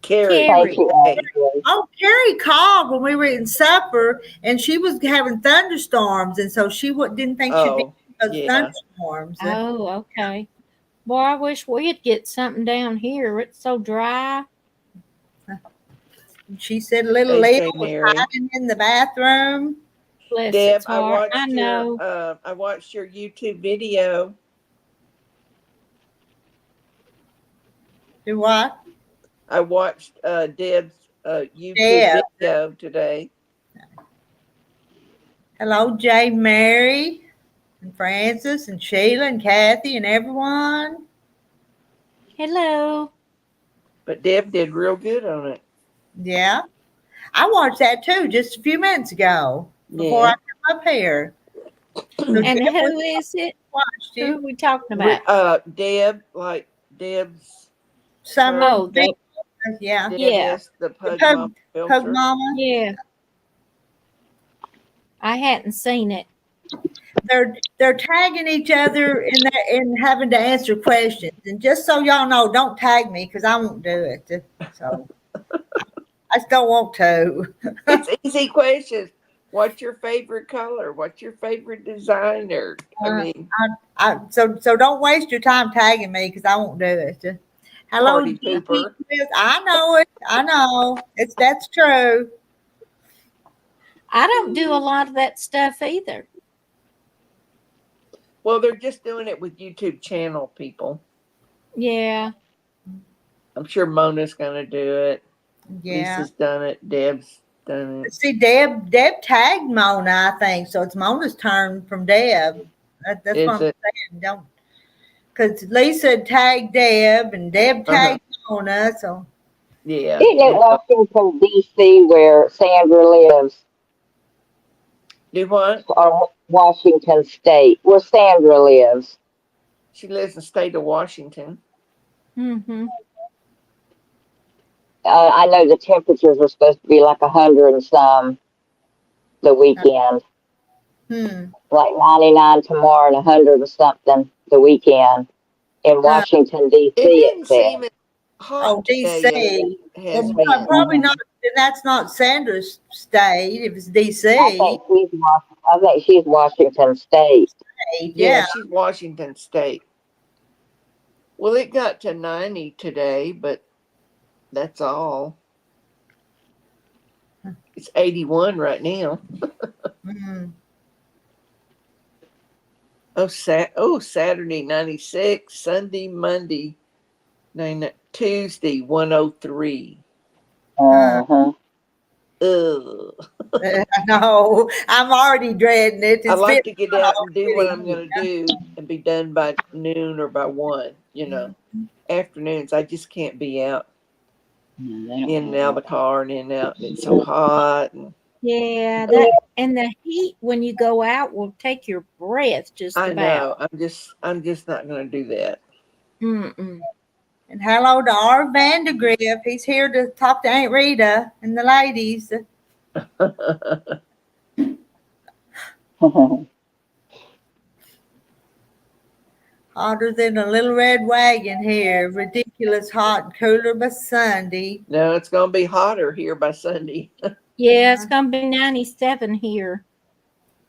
[SPEAKER 2] Carrie.
[SPEAKER 3] Thank you,
[SPEAKER 2] Hey.
[SPEAKER 3] Ashley.
[SPEAKER 1] Oh, Carrie called when we were eating supper, and she was having thunderstorms, and so she didn't think she'd be
[SPEAKER 2] Oh,
[SPEAKER 1] those
[SPEAKER 2] yeah.
[SPEAKER 1] thunderstorms.
[SPEAKER 4] Oh, okay. Boy, I wish we'd get something down here. It's so dry.
[SPEAKER 1] She said little
[SPEAKER 2] Hey,
[SPEAKER 1] Leah was
[SPEAKER 2] Mary.
[SPEAKER 1] hiding in the bathroom.
[SPEAKER 4] Bless
[SPEAKER 2] Deb,
[SPEAKER 4] its heart. I know.
[SPEAKER 2] I watched your YouTube video.
[SPEAKER 1] Do what?
[SPEAKER 2] I watched Deb's YouTube
[SPEAKER 1] Deb.
[SPEAKER 2] video today.
[SPEAKER 1] Hello, Jay, Mary, and Francis, and Sheila, and Kathy, and everyone.
[SPEAKER 4] Hello.
[SPEAKER 2] But Deb did real good on it.
[SPEAKER 1] Yeah. I watched that too just a few minutes ago before I
[SPEAKER 2] Yeah.
[SPEAKER 1] come up here.
[SPEAKER 4] And
[SPEAKER 1] Deb
[SPEAKER 4] who is it?
[SPEAKER 1] watched
[SPEAKER 4] Who are
[SPEAKER 1] it.
[SPEAKER 4] we talking about?
[SPEAKER 2] Deb, like Deb's
[SPEAKER 1] Summer.
[SPEAKER 4] Oh, the,
[SPEAKER 1] Yeah.
[SPEAKER 2] Dennis, the Pug
[SPEAKER 1] Pug-
[SPEAKER 2] Mom
[SPEAKER 1] Pug
[SPEAKER 2] filter.
[SPEAKER 1] Mama.
[SPEAKER 4] yeah. I hadn't seen it.
[SPEAKER 1] They're tagging each other in that and having to answer questions. And just so y'all know, don't tag me because I won't do it. So I just don't want to.
[SPEAKER 2] It's easy questions. What's your favorite color? What's your favorite designer? I mean,
[SPEAKER 1] So don't waste your time tagging me because I won't do it. Hello,
[SPEAKER 2] Party
[SPEAKER 1] Judy.
[SPEAKER 2] pooper.
[SPEAKER 1] I know it. I know. That's true.
[SPEAKER 4] I don't do a lot of that stuff either.
[SPEAKER 2] well, they're just doing it with YouTube channel people.
[SPEAKER 4] Yeah.
[SPEAKER 2] I'm sure Mona's gonna do it.
[SPEAKER 1] Yeah.
[SPEAKER 2] Lisa's done it. Deb's done it.
[SPEAKER 1] See, Deb tagged Mona, I think, so it's Mona's turn from Deb. That's
[SPEAKER 2] Is
[SPEAKER 1] what I'm
[SPEAKER 2] it?
[SPEAKER 1] saying. Don't, because Lisa tagged Deb and Deb tagged Mona, so
[SPEAKER 2] Yeah.
[SPEAKER 3] Isn't it Washington, D.C., where Sandra lives?
[SPEAKER 2] Do what?
[SPEAKER 3] Or Washington State, where Sandra lives?
[SPEAKER 2] She lives in the state of Washington.
[SPEAKER 4] Mm-hmm.
[SPEAKER 3] I know the temperatures are supposed to be like 100 and some the weekend. Like 99 tomorrow and 100 and something the weekend. In Washington, D.C.,
[SPEAKER 2] It didn't
[SPEAKER 3] it said.
[SPEAKER 2] seem as hot
[SPEAKER 1] oh,
[SPEAKER 2] today
[SPEAKER 1] DC.
[SPEAKER 2] as it has
[SPEAKER 1] Well,
[SPEAKER 2] been.
[SPEAKER 1] probably not. That's not Sandra's state. If it's DC,
[SPEAKER 3] I think she's Washington State.
[SPEAKER 2] Yeah,
[SPEAKER 1] yeah.
[SPEAKER 2] she's Washington State. Well, it got to 90 today, but that's all. It's 81 right now.
[SPEAKER 1] Mhm.
[SPEAKER 2] Saturday 96, Sunday, Monday, Tuesday 103.
[SPEAKER 3] Uh-huh.
[SPEAKER 2] Ugh.
[SPEAKER 1] No, I'm already dreading it.
[SPEAKER 2] I
[SPEAKER 1] It's
[SPEAKER 2] like
[SPEAKER 1] been
[SPEAKER 2] to get out and do what I'm going to do and be done by noon or by 1, you know. Afternoons, I just can't be out in and out of the car and in and out. And it's so hot. And
[SPEAKER 4] Yeah, that and the heat when you go out will take your breath just
[SPEAKER 2] I
[SPEAKER 4] about.
[SPEAKER 2] know. I'm just not going to do that.
[SPEAKER 4] Mm-mm.
[SPEAKER 1] And hello to Art Vandegrift. He's here to talk to Aunt Rita and the ladies. Hotter than a little red wagon here. Ridiculous hot and cooler by Sunday.
[SPEAKER 2] No, it's going to be hotter here by Sunday.
[SPEAKER 4] Yeah, it's gonna be 97 here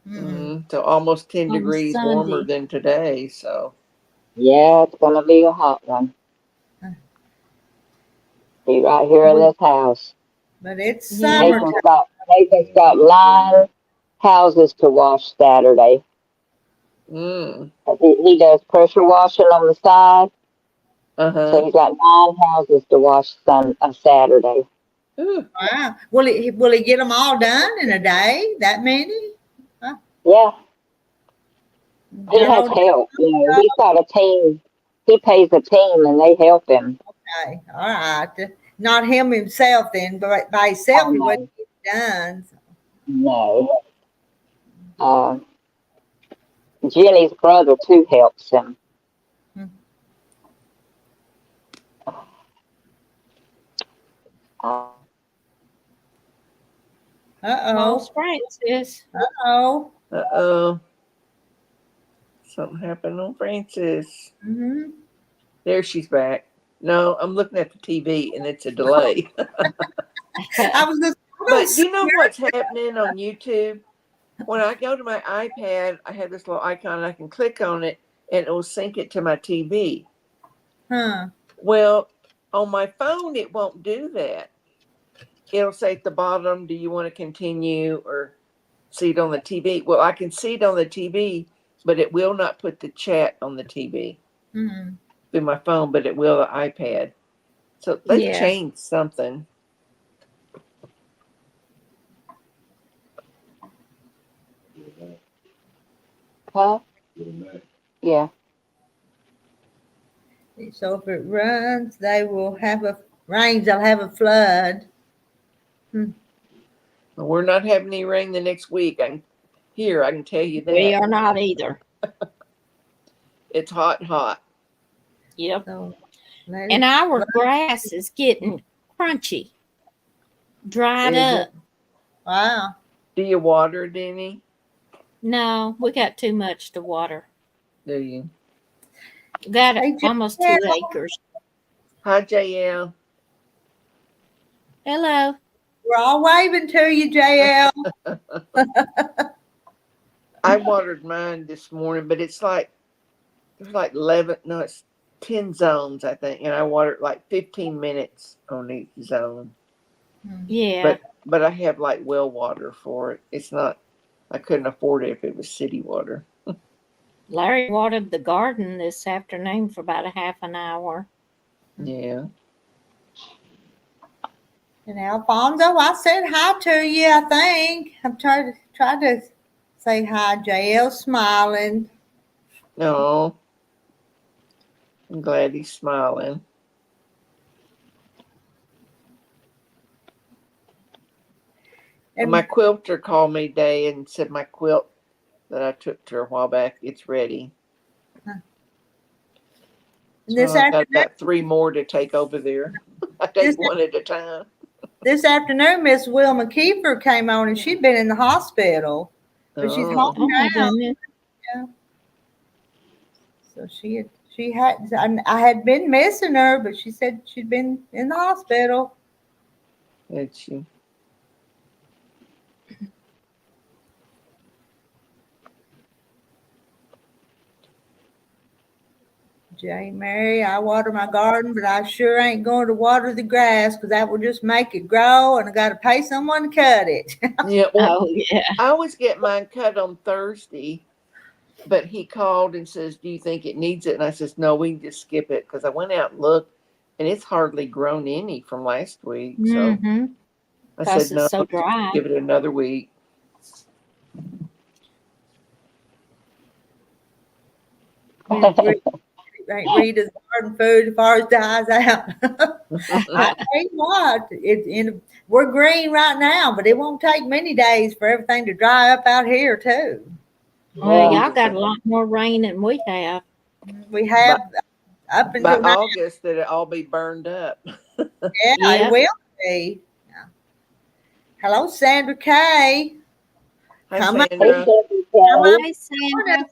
[SPEAKER 2] So almost 10
[SPEAKER 4] on
[SPEAKER 2] degrees warmer
[SPEAKER 4] Sunday.
[SPEAKER 2] than today. So
[SPEAKER 3] Yeah, it's going to be a hot one. Be right here in this house.
[SPEAKER 1] But it's
[SPEAKER 4] Yeah.
[SPEAKER 1] summertime.
[SPEAKER 3] Nathan's got 9 houses to wash Saturday. He does pressure washing on the side, so
[SPEAKER 2] uh-huh.
[SPEAKER 3] he's got 9 houses to wash Saturday.
[SPEAKER 2] Ooh,
[SPEAKER 1] Wow. Will he get them all done in a day? That many?
[SPEAKER 3] Yeah, he
[SPEAKER 1] Hello,
[SPEAKER 3] has help. You know, he's got a team. He pays a team, and they help him.
[SPEAKER 1] okay. All right. Not him himself then, but by himself
[SPEAKER 3] Oh,
[SPEAKER 1] he
[SPEAKER 3] no.
[SPEAKER 1] wouldn't get it done.
[SPEAKER 3] No. Jenny's brother too helps him. Uh,
[SPEAKER 1] Uh-oh.
[SPEAKER 4] Francis.
[SPEAKER 1] Uh-oh.
[SPEAKER 2] uh-oh. Something happened on Francis.
[SPEAKER 1] Mm-hmm.
[SPEAKER 2] There she's back. No, I'm looking at the TV and it's a delay.
[SPEAKER 1] I was just
[SPEAKER 2] But you know what's happening on YouTube? When I go to my iPad, I have this little icon. I can click on it and it will sync it to my TV.
[SPEAKER 1] Huh.
[SPEAKER 2] Well, on my phone, it won't do that. It'll say at the bottom, do you want to continue or see it on the TV? Well, I can see it on the TV, but it will not put the chat on the TV
[SPEAKER 1] Mm-hmm.
[SPEAKER 2] through my phone, but it will the iPad. So they've
[SPEAKER 4] Yeah.
[SPEAKER 2] changed something.
[SPEAKER 3] huh? Yeah.
[SPEAKER 1] So if it runs, they will have rains, they'll have a flood.
[SPEAKER 2] We're not having any rain the next week. I can tell you that.
[SPEAKER 4] We are not either.
[SPEAKER 2] It's hot.
[SPEAKER 4] Yep.
[SPEAKER 1] So
[SPEAKER 4] And our grass is getting crunchy, dried
[SPEAKER 2] Is it?
[SPEAKER 4] up.
[SPEAKER 1] wow.
[SPEAKER 2] Do you water it any?
[SPEAKER 4] No, we got too much to water.
[SPEAKER 2] Do you?
[SPEAKER 4] Got
[SPEAKER 1] Hey,
[SPEAKER 4] almost
[SPEAKER 1] JL.
[SPEAKER 4] 2 acres.
[SPEAKER 2] Hi, JL.
[SPEAKER 4] Hello.
[SPEAKER 1] We're all waving to you, JL.
[SPEAKER 2] I watered mine this morning, but there's like 11, no, it's 10 zones, I think. And I watered like 15 minutes on each zone.
[SPEAKER 4] Yeah.
[SPEAKER 2] But I have like well water for it. It's not, I couldn't afford it if it was city water.
[SPEAKER 4] Larry watered the garden this afternoon for about a half an hour.
[SPEAKER 2] Yeah.
[SPEAKER 1] And Alfonso, I said hi to you, I think. I'm trying to say hi. JL smiling.
[SPEAKER 2] No, I'm glad he's smiling. And my quilter called me today and said my quilt that I took to her a while back, it's ready.
[SPEAKER 1] And this
[SPEAKER 2] So I've
[SPEAKER 1] afternoon,
[SPEAKER 2] got 3 more to take over there. I take one at a time.
[SPEAKER 1] this afternoon, Miss Wilma Kiefer came on, and she'd been in the hospital, but she's
[SPEAKER 2] Oh.
[SPEAKER 1] home
[SPEAKER 4] Oh my
[SPEAKER 1] now.
[SPEAKER 4] goodness.
[SPEAKER 1] So I had been missing her, but she said she'd been in the hospital.
[SPEAKER 2] Did she?
[SPEAKER 1] Jane Mary, I water my garden, but I sure ain't going to water the grass because that will just make it grow, and I got to pay someone to cut it.
[SPEAKER 2] Yeah. Well,
[SPEAKER 4] Oh yeah.
[SPEAKER 2] I always get mine cut on Thursday, but he called and says, "Do you think it needs it?" And I says, "No, we can just skip it," because I went out and looked, and it's hardly grown any from last week. So
[SPEAKER 4] Mm-hmm.
[SPEAKER 2] I
[SPEAKER 4] Because
[SPEAKER 2] said, "No,
[SPEAKER 4] it's so
[SPEAKER 2] just
[SPEAKER 4] dry.
[SPEAKER 2] give it another week."
[SPEAKER 1] Rita's garden food as far as dies out. I tell you what, we're green right now, but it won't take many days for everything to dry up out here too.
[SPEAKER 4] Well, y'all got a lot more rain than we have.
[SPEAKER 1] We have up
[SPEAKER 2] By
[SPEAKER 1] until now.
[SPEAKER 2] August, that it all be burned up.
[SPEAKER 1] Yeah,
[SPEAKER 4] Yep.
[SPEAKER 1] it will be. Yeah. Hello, Sandra Kay.
[SPEAKER 2] Hi,
[SPEAKER 1] Come on.
[SPEAKER 2] Sandra.
[SPEAKER 1] Come on.
[SPEAKER 4] Hi, Sandra.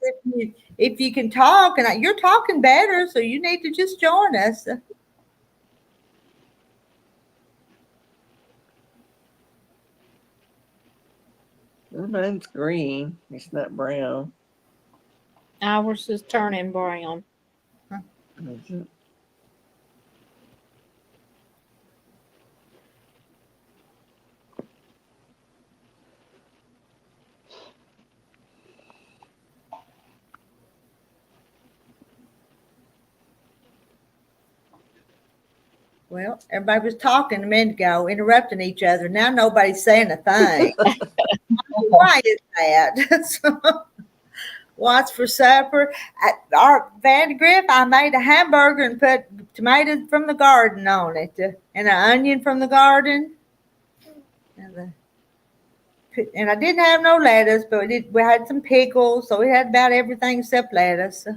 [SPEAKER 1] If you can talk, and you're talking better, so you need to just join us.
[SPEAKER 2] Mine's green. It's not brown.
[SPEAKER 4] Ours is turning brown.
[SPEAKER 2] Is it?
[SPEAKER 1] Well, everybody was talking a minute ago, interrupting each other. Now nobody's saying a thing. Why is that? So, what's for supper? At our Vandergrift, I made a hamburger and put tomatoes from the garden on it, and an onion from the garden. And I didn't have no lettuce, but we had some pickles, so we had about everything except lettuce.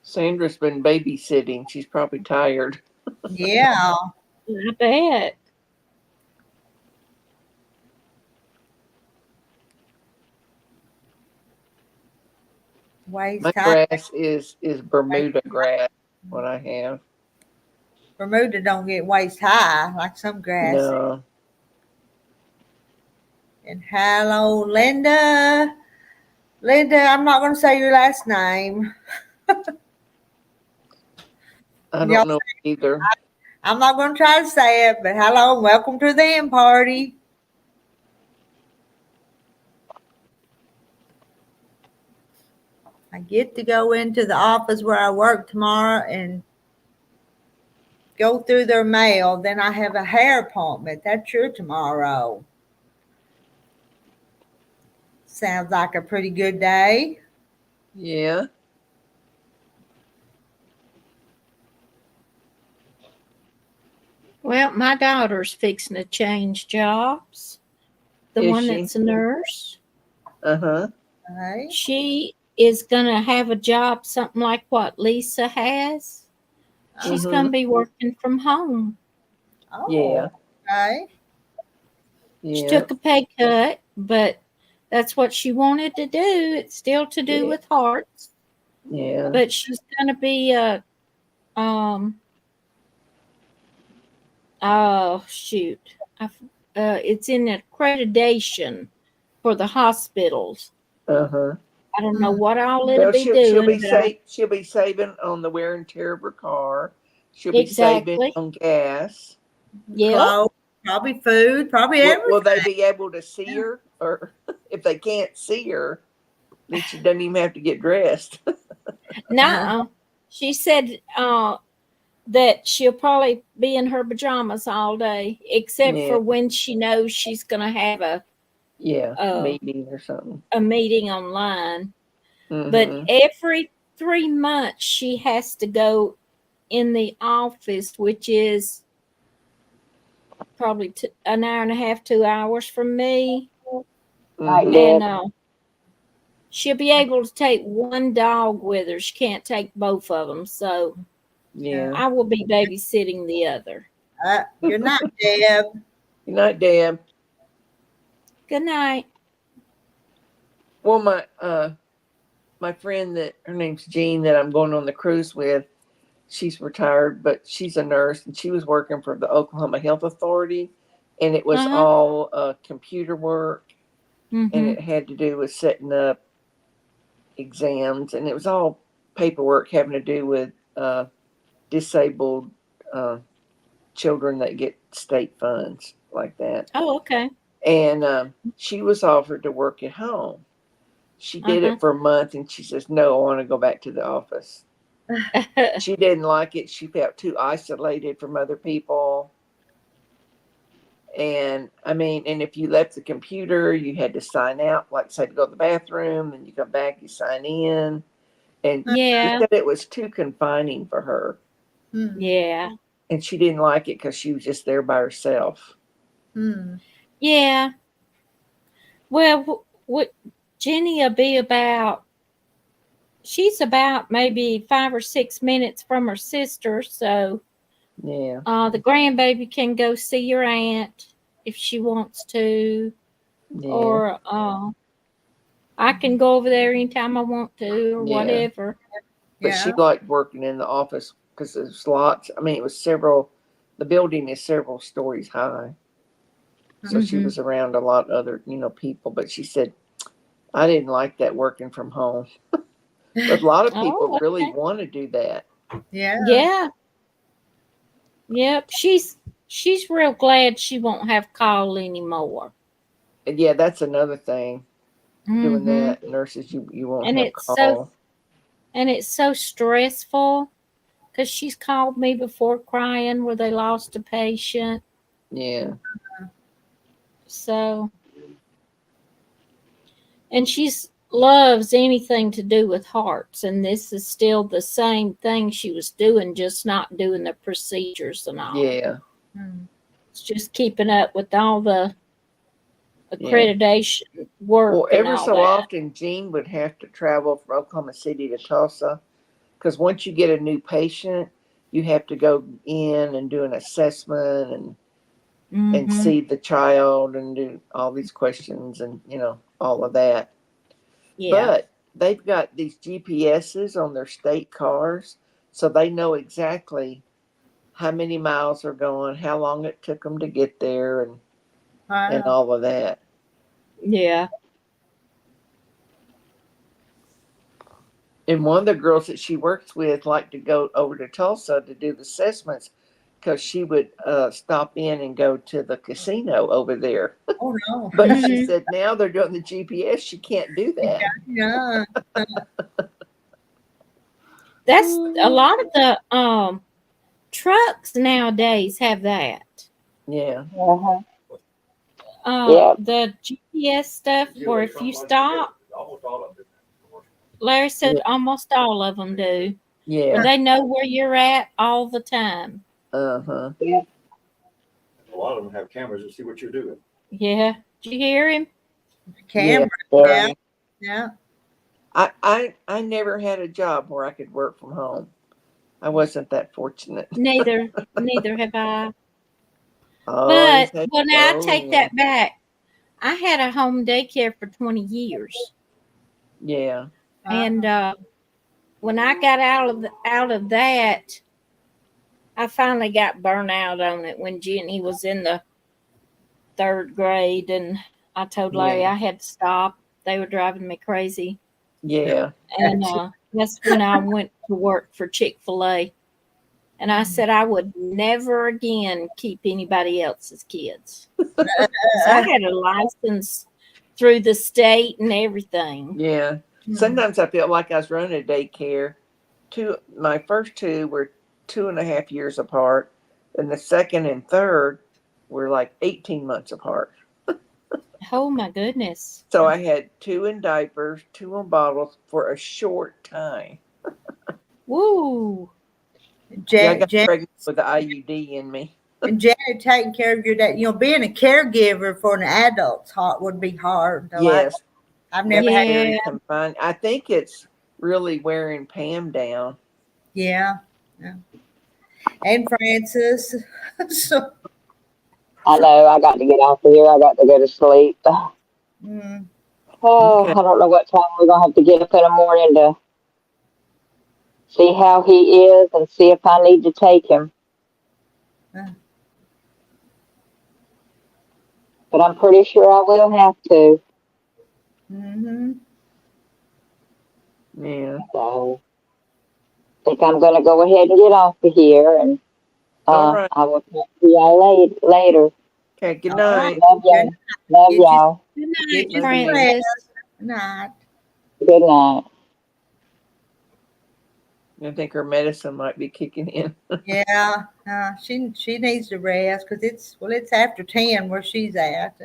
[SPEAKER 2] Sandra's been babysitting. She's probably tired.
[SPEAKER 1] Yeah.
[SPEAKER 4] I bet.
[SPEAKER 1] Waste
[SPEAKER 2] My
[SPEAKER 1] time.
[SPEAKER 2] grass is Bermuda grass. What I have.
[SPEAKER 1] Bermuda don't get waist high like some grass.
[SPEAKER 2] No.
[SPEAKER 1] And hello, Linda. Linda, I'm not going to say your last name.
[SPEAKER 2] I don't know either.
[SPEAKER 1] I'm not going to try to say it, but hello and welcome to the end party. I get to go into the office where I work tomorrow and go through their mail. Then I have a hair appointment. That's your tomorrow. Sounds like a pretty good day.
[SPEAKER 2] Yeah.
[SPEAKER 4] Well, my daughter's fixing to change jobs. The
[SPEAKER 2] Is
[SPEAKER 4] one
[SPEAKER 2] she?
[SPEAKER 4] that's a nurse.
[SPEAKER 2] Uh-huh.
[SPEAKER 1] Right?
[SPEAKER 4] She is going to have a job, something like what Lisa has. She's going to be working from home.
[SPEAKER 1] Oh,
[SPEAKER 2] Yeah.
[SPEAKER 1] okay.
[SPEAKER 4] She
[SPEAKER 2] Yeah.
[SPEAKER 4] took a pay cut, but that's what she wanted to do. It's still to do
[SPEAKER 2] Yeah.
[SPEAKER 4] with hearts,
[SPEAKER 2] Yeah.
[SPEAKER 4] but she's going to be oh shoot, it's in accreditation for the hospitals.
[SPEAKER 2] Uh-huh.
[SPEAKER 4] I don't know what all it'll
[SPEAKER 2] Well,
[SPEAKER 4] be
[SPEAKER 2] she'll
[SPEAKER 4] doing.
[SPEAKER 2] be she'll be saving on the wear and tear of her car. She'll be saving
[SPEAKER 4] Exactly.
[SPEAKER 2] on gas.
[SPEAKER 4] Yeah.
[SPEAKER 1] Clothes, probably food, probably everything.
[SPEAKER 2] Will they be able to see her? Or if they can't see her, then she doesn't even have to get dressed.
[SPEAKER 4] No, she said that she'll probably be in her pajamas all day, except
[SPEAKER 2] Yeah.
[SPEAKER 4] for when she knows she's going to have
[SPEAKER 2] Yeah,
[SPEAKER 4] Oh.
[SPEAKER 2] meeting or something.
[SPEAKER 4] a meeting online.
[SPEAKER 2] Mhm.
[SPEAKER 4] But every 3 months, she has to go in the office, which is probably an hour and a half, 2 hours from me.
[SPEAKER 3] Right,
[SPEAKER 2] Mhm.
[SPEAKER 3] Deb.
[SPEAKER 4] And she'll be able to take one dog with her. She can't take both of them. So
[SPEAKER 2] Yeah.
[SPEAKER 4] I will be babysitting the other.
[SPEAKER 1] Good night, Deb.
[SPEAKER 2] Good night, Deb.
[SPEAKER 4] Good night.
[SPEAKER 2] Well, my friend that her name's Jean that I'm going on the cruise with, she's retired, but she's a nurse and she was working for the Oklahoma Health Authority, and it was
[SPEAKER 4] Uh-huh.
[SPEAKER 2] all computer work, and
[SPEAKER 4] Mhm.
[SPEAKER 2] it had to do with setting up exams, and it was all paperwork having to do with disabled children that get state funds like that.
[SPEAKER 4] Oh, okay.
[SPEAKER 2] And she was offered to work at home. She did
[SPEAKER 4] Uh-huh.
[SPEAKER 2] it for a month, and she says, "No, I want to go back to the office." She didn't like it. She felt too isolated from other people. And I mean, and if you left the computer, you had to sign out, like say to go to the bathroom, and you come back, you sign in. And
[SPEAKER 4] Yeah.
[SPEAKER 2] she said it was too confining for her.
[SPEAKER 1] Hmm.
[SPEAKER 4] Yeah.
[SPEAKER 2] And she didn't like it because she was just there by herself.
[SPEAKER 1] Hmm.
[SPEAKER 4] Yeah. Well, what Jenny will be about, she's about maybe 5 or 6 minutes from her sister. So
[SPEAKER 2] Yeah.
[SPEAKER 4] the grandbaby can go see your aunt if she wants to.
[SPEAKER 2] Yeah.
[SPEAKER 4] Or I can go over there anytime I want to or
[SPEAKER 2] Yeah.
[SPEAKER 4] whatever.
[SPEAKER 2] But she liked working in the office because there's lots. I mean, it was several, the building is several stories high. So she was around a lot of other, people. But she said, I didn't like that working from home. But a lot of people
[SPEAKER 4] Oh,
[SPEAKER 2] really
[SPEAKER 4] okay.
[SPEAKER 2] want to do that.
[SPEAKER 1] Yeah.
[SPEAKER 4] Yeah. Yep. She's real glad she won't have call anymore.
[SPEAKER 2] And yeah, that's another thing. Doing
[SPEAKER 4] Mhm.
[SPEAKER 2] that, nurses, you won't
[SPEAKER 4] And
[SPEAKER 2] have
[SPEAKER 4] it's
[SPEAKER 2] call.
[SPEAKER 4] so stressful because she's called me before crying where they lost a patient.
[SPEAKER 2] Yeah.
[SPEAKER 4] So, and she's loves anything to do with hearts, and this is still the same thing she was doing, just not doing the procedures and all.
[SPEAKER 2] Yeah.
[SPEAKER 1] Hmm.
[SPEAKER 4] It's just keeping up with all the accreditation work.
[SPEAKER 2] Well,
[SPEAKER 4] and
[SPEAKER 2] every
[SPEAKER 4] all
[SPEAKER 2] so
[SPEAKER 4] that.
[SPEAKER 2] often, Jean would have to travel from Oklahoma City to Tulsa because once you get a new patient, you have to go in and do an assessment and
[SPEAKER 4] Mhm.
[SPEAKER 2] see the child and do all these questions and all of that.
[SPEAKER 4] Yeah.
[SPEAKER 2] But they've got these GPSs on their state cars, so they know exactly how many miles they're going, how long it took them to get there, and
[SPEAKER 1] Wow.
[SPEAKER 2] all of that.
[SPEAKER 4] Yeah.
[SPEAKER 2] And one of the girls that she works with liked to go over to Tulsa to do the assessments because she would stop in and go to the casino over there.
[SPEAKER 1] Oh no.
[SPEAKER 2] But she said now they're doing the GPS, she can't do that.
[SPEAKER 1] Yeah.
[SPEAKER 4] That's a lot of the trucks nowadays have that.
[SPEAKER 2] Yeah.
[SPEAKER 3] Uh-huh.
[SPEAKER 4] Yep. The GPS stuff where if you stop, Larry said almost all of them do.
[SPEAKER 2] Yeah.
[SPEAKER 4] Where they know where you're at all the time.
[SPEAKER 2] Uh-huh.
[SPEAKER 3] Yeah.
[SPEAKER 5] A lot of them have cameras to see what you're doing.
[SPEAKER 4] Yeah. Did you hear him?
[SPEAKER 1] Camera.
[SPEAKER 3] Yeah.
[SPEAKER 1] Yeah.
[SPEAKER 2] I never had a job where I could work from home. I wasn't that fortunate.
[SPEAKER 4] Neither have I.
[SPEAKER 2] Always
[SPEAKER 4] But
[SPEAKER 2] had
[SPEAKER 4] well,
[SPEAKER 2] to
[SPEAKER 4] now I
[SPEAKER 2] go
[SPEAKER 4] take
[SPEAKER 2] in.
[SPEAKER 4] that back. I had a home daycare for 20 years,
[SPEAKER 2] Yeah.
[SPEAKER 4] and when I got out of that, I finally got burnt out on it when Jenny was in the 3rd grade, and I told Larry
[SPEAKER 2] Yeah.
[SPEAKER 4] I had to stop. They were driving me crazy,
[SPEAKER 2] Yeah.
[SPEAKER 4] and that's when I went to work for Chick-fil-A. And I said I would never again keep anybody else's kids. So I had a license through the state and everything.
[SPEAKER 2] Yeah. Sometimes I felt like I was running a daycare. My first 2 were 2.5 years apart. And the second and third were like 18 months apart.
[SPEAKER 4] Oh my goodness.
[SPEAKER 2] So I had 2 in diapers, 2 on bottles for a short time.
[SPEAKER 4] Woo.
[SPEAKER 2] Yeah, I got
[SPEAKER 1] Jan,
[SPEAKER 2] pregnant with the IUD in me.
[SPEAKER 1] and Janet taking care of your dad. You know, being a caregiver for an adult's heart would be hard. Though.
[SPEAKER 2] Yes,
[SPEAKER 1] I've never
[SPEAKER 2] that's
[SPEAKER 1] had.
[SPEAKER 4] Yeah.
[SPEAKER 2] very confined. I think it's really wearing Pam down.
[SPEAKER 1] Yeah. And Francis. So,
[SPEAKER 3] I know I got to get off of here. I got to go to sleep.
[SPEAKER 1] mm,
[SPEAKER 3] Oh,
[SPEAKER 2] Okay.
[SPEAKER 3] I don't know what time we're gonna have to get up in the morning to see how he is and see if I need to take him.
[SPEAKER 1] Uh.
[SPEAKER 3] But I'm pretty sure I will have to.
[SPEAKER 1] mm-hmm.
[SPEAKER 2] Yeah.
[SPEAKER 3] So I think I'm gonna go ahead and get off of here, and
[SPEAKER 2] All right.
[SPEAKER 3] I will talk to y'all later.
[SPEAKER 2] Okay. Good
[SPEAKER 1] All right.
[SPEAKER 2] night.
[SPEAKER 3] Love y'all. Love
[SPEAKER 1] Get you-
[SPEAKER 3] y'all.
[SPEAKER 4] Good
[SPEAKER 1] Get
[SPEAKER 4] night,
[SPEAKER 1] you some
[SPEAKER 4] Francis.
[SPEAKER 1] rest. Good night.
[SPEAKER 3] Good night.
[SPEAKER 2] I think her medicine might be kicking in.
[SPEAKER 1] Yeah. She needs to rest because it's after 10 where she's at.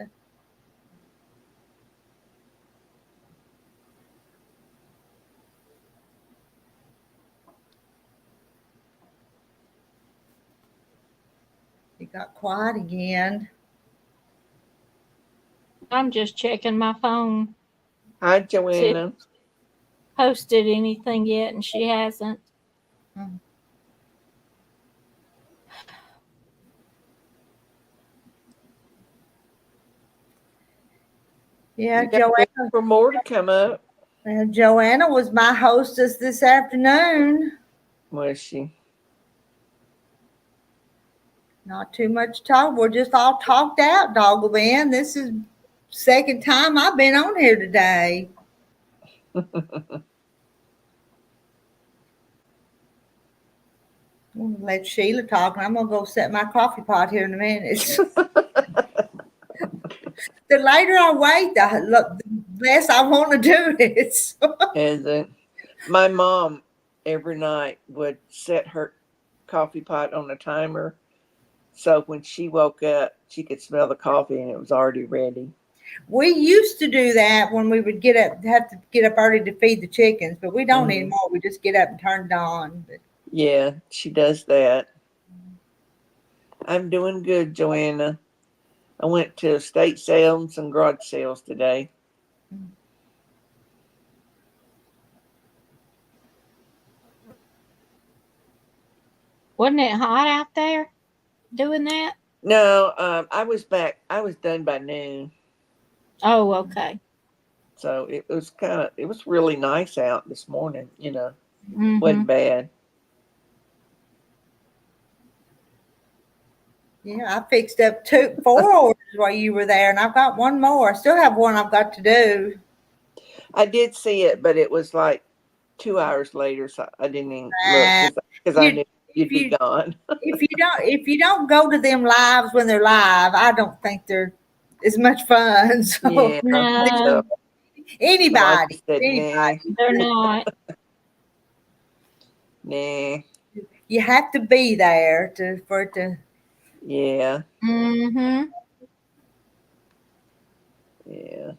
[SPEAKER 1] It got quiet again.
[SPEAKER 4] I'm just checking my phone.
[SPEAKER 2] Hi, Joanna.
[SPEAKER 4] Posted anything yet, and she hasn't.
[SPEAKER 1] Yeah,
[SPEAKER 2] You got ready for more to come up.
[SPEAKER 1] Joanna was my hostess this afternoon.
[SPEAKER 2] Was she?
[SPEAKER 1] Not too much talk. We're just all talked out, Doggle Man. This is second time I've been on here today. I'm gonna let Sheila talk, and I'm gonna go set my coffee pot here in a minute. The later I wait, the less I want to do it. So,
[SPEAKER 2] Is it? My mom every night would set her coffee pot on a timer, so when she woke up, she could smell the coffee and it was already ready.
[SPEAKER 1] we used to do that when we would have to get up early to feed the chickens, but we don't
[SPEAKER 2] Mhm.
[SPEAKER 1] anymore. We just get up and turn it on. But
[SPEAKER 2] Yeah, she does that. I'm doing good, Joanna. I went to estate sales and some garage sales today.
[SPEAKER 4] Wasn't it hot out there doing that?
[SPEAKER 2] No, I was back. I was done by noon,
[SPEAKER 4] Oh, okay.
[SPEAKER 2] so it was really nice out this morning.
[SPEAKER 4] Mm-hmm.
[SPEAKER 2] Wasn't bad.
[SPEAKER 1] yeah, I fixed up 4 orders while you were there, and I've got one more. I still have one I've got to do.
[SPEAKER 2] I did see it, but it was like 2 hours later, so I didn't even look because I knew you'd be gone.
[SPEAKER 1] If you don't go to them lives when they're live, I don't think they're as much fun. So
[SPEAKER 2] Yeah,
[SPEAKER 4] No.
[SPEAKER 2] so I
[SPEAKER 1] anybody,
[SPEAKER 2] just said,
[SPEAKER 4] They're not.
[SPEAKER 2] nah.
[SPEAKER 1] you have to be there for it to.
[SPEAKER 2] Yeah,
[SPEAKER 4] Mm-hmm.
[SPEAKER 2] yeah.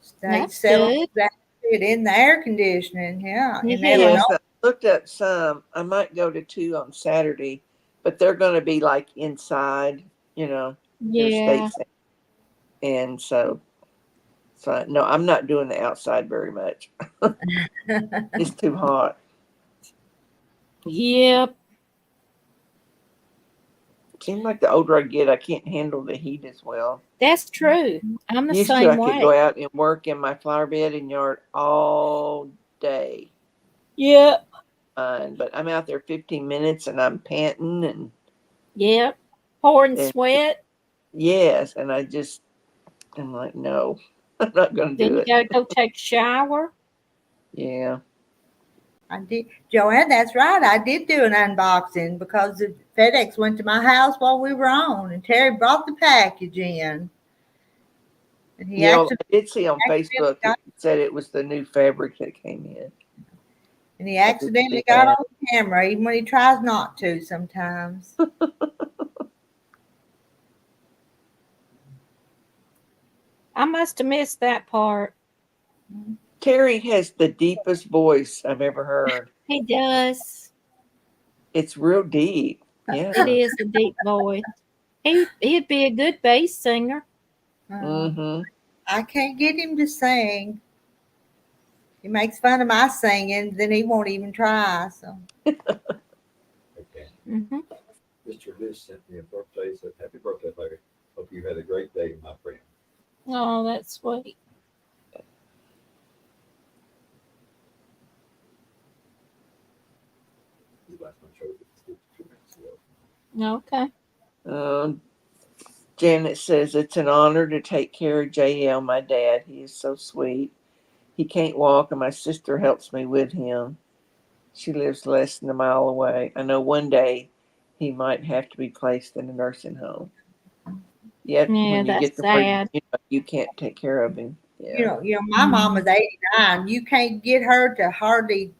[SPEAKER 1] Stay
[SPEAKER 4] That's
[SPEAKER 1] it in the air conditioning. Yeah, you never
[SPEAKER 4] Yeah.
[SPEAKER 2] Yes,
[SPEAKER 1] know.
[SPEAKER 2] I looked at some. I might go to 2 on Saturday, but they're going to be like inside, their
[SPEAKER 4] Yeah.
[SPEAKER 2] states. And so no, I'm not doing the outside very much. It's too hot.
[SPEAKER 4] Yep.
[SPEAKER 2] Seems like the older I get, I can't handle the heat as well.
[SPEAKER 4] That's true. I'm the
[SPEAKER 2] Used to,
[SPEAKER 4] same
[SPEAKER 2] I could go
[SPEAKER 4] way.
[SPEAKER 2] out and work in my flower bed and yard all day.
[SPEAKER 4] Yep.
[SPEAKER 2] But I'm out there 15 minutes and I'm panting and
[SPEAKER 4] Yep. Pouring
[SPEAKER 2] Yeah.
[SPEAKER 4] sweat.
[SPEAKER 2] yes, and I'm like, no, I'm not going to
[SPEAKER 4] Then
[SPEAKER 2] do
[SPEAKER 4] you
[SPEAKER 2] it.
[SPEAKER 4] gotta go take a shower.
[SPEAKER 2] Yeah.
[SPEAKER 1] I did, Joanne. That's right. I did do an unboxing because the FedEx went to my house while we were on, and Terry brought the package in. And he
[SPEAKER 2] Yeah, I
[SPEAKER 1] actually,
[SPEAKER 2] did see on
[SPEAKER 1] accidentally
[SPEAKER 2] Facebook it said it was the new fabric that came in.
[SPEAKER 1] and he
[SPEAKER 2] I didn't
[SPEAKER 1] accidentally
[SPEAKER 2] see
[SPEAKER 1] got
[SPEAKER 2] that.
[SPEAKER 1] on camera, even when he tries not to sometimes.
[SPEAKER 4] I must have missed that part.
[SPEAKER 2] Terry has the deepest voice I've ever heard.
[SPEAKER 4] He does.
[SPEAKER 2] It's real deep. Yeah.
[SPEAKER 4] It is a deep voice. He'd be a good bass singer.
[SPEAKER 2] Mm-hmm.
[SPEAKER 1] I can't get him to sing. He makes fun of my singing, then he won't even try. So
[SPEAKER 5] Okay.
[SPEAKER 4] Hmm.
[SPEAKER 5] Mr. Liz sent me a birthday, said, happy birthday, Larry. Hope you had a great day, my friend.
[SPEAKER 4] Oh, that's sweet.
[SPEAKER 5] His last one showed it 2 minutes ago.
[SPEAKER 4] Okay.
[SPEAKER 2] Janet says it's an honor to take care of JL, my dad. He is so sweet. He can't walk, and my sister helps me with him. She lives less than a mile away. I know one day he might have to be placed in a nursing home. Yet
[SPEAKER 4] Yeah,
[SPEAKER 2] when you
[SPEAKER 4] that's
[SPEAKER 2] get to where
[SPEAKER 4] sad.
[SPEAKER 2] you can't take care of him. Yeah.
[SPEAKER 1] my mom is 89. You can't get her to hardly,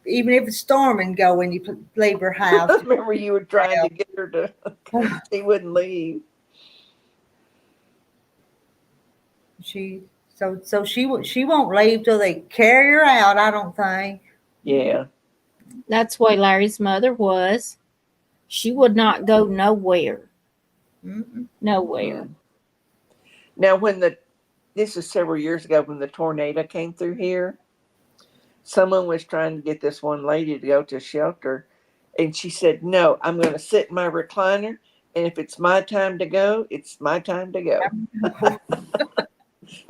[SPEAKER 1] even if it's storming, go when you leave her house.
[SPEAKER 2] Remember you were trying to get her to she wouldn't leave.
[SPEAKER 1] She she won't leave till they carry her out. I don't think.
[SPEAKER 2] Yeah.
[SPEAKER 4] That's why Larry's mother was. She would not go nowhere.
[SPEAKER 1] Mm-mm.
[SPEAKER 4] Nowhere.
[SPEAKER 2] Now this was several years ago when the tornado came through here, someone was trying to get this one lady to go to a shelter, and she said, no, I'm going to sit in my recliner, and if it's my time to go, it's my time to go.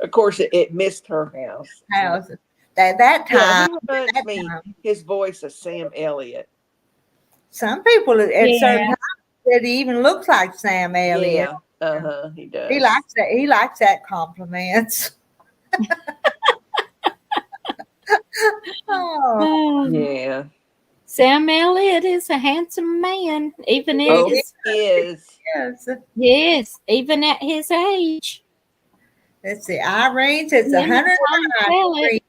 [SPEAKER 2] Of course it missed her house.
[SPEAKER 1] House. That
[SPEAKER 2] Yeah,
[SPEAKER 1] time,
[SPEAKER 2] he reminds me his voice of Sam Elliott.
[SPEAKER 1] some people at certain
[SPEAKER 4] Yeah.
[SPEAKER 1] times said he even looks like Sam Elliott.
[SPEAKER 2] Yeah, he does.
[SPEAKER 1] He likes that. He likes that compliments. Oh,
[SPEAKER 2] Yeah.
[SPEAKER 4] Sam Elliott is a handsome man, even at
[SPEAKER 2] Oh,
[SPEAKER 4] his
[SPEAKER 2] he is.
[SPEAKER 1] yes.
[SPEAKER 4] even at his age.
[SPEAKER 1] Let's see. Irene says
[SPEAKER 4] Him and Tom
[SPEAKER 1] 109
[SPEAKER 4] Selleck.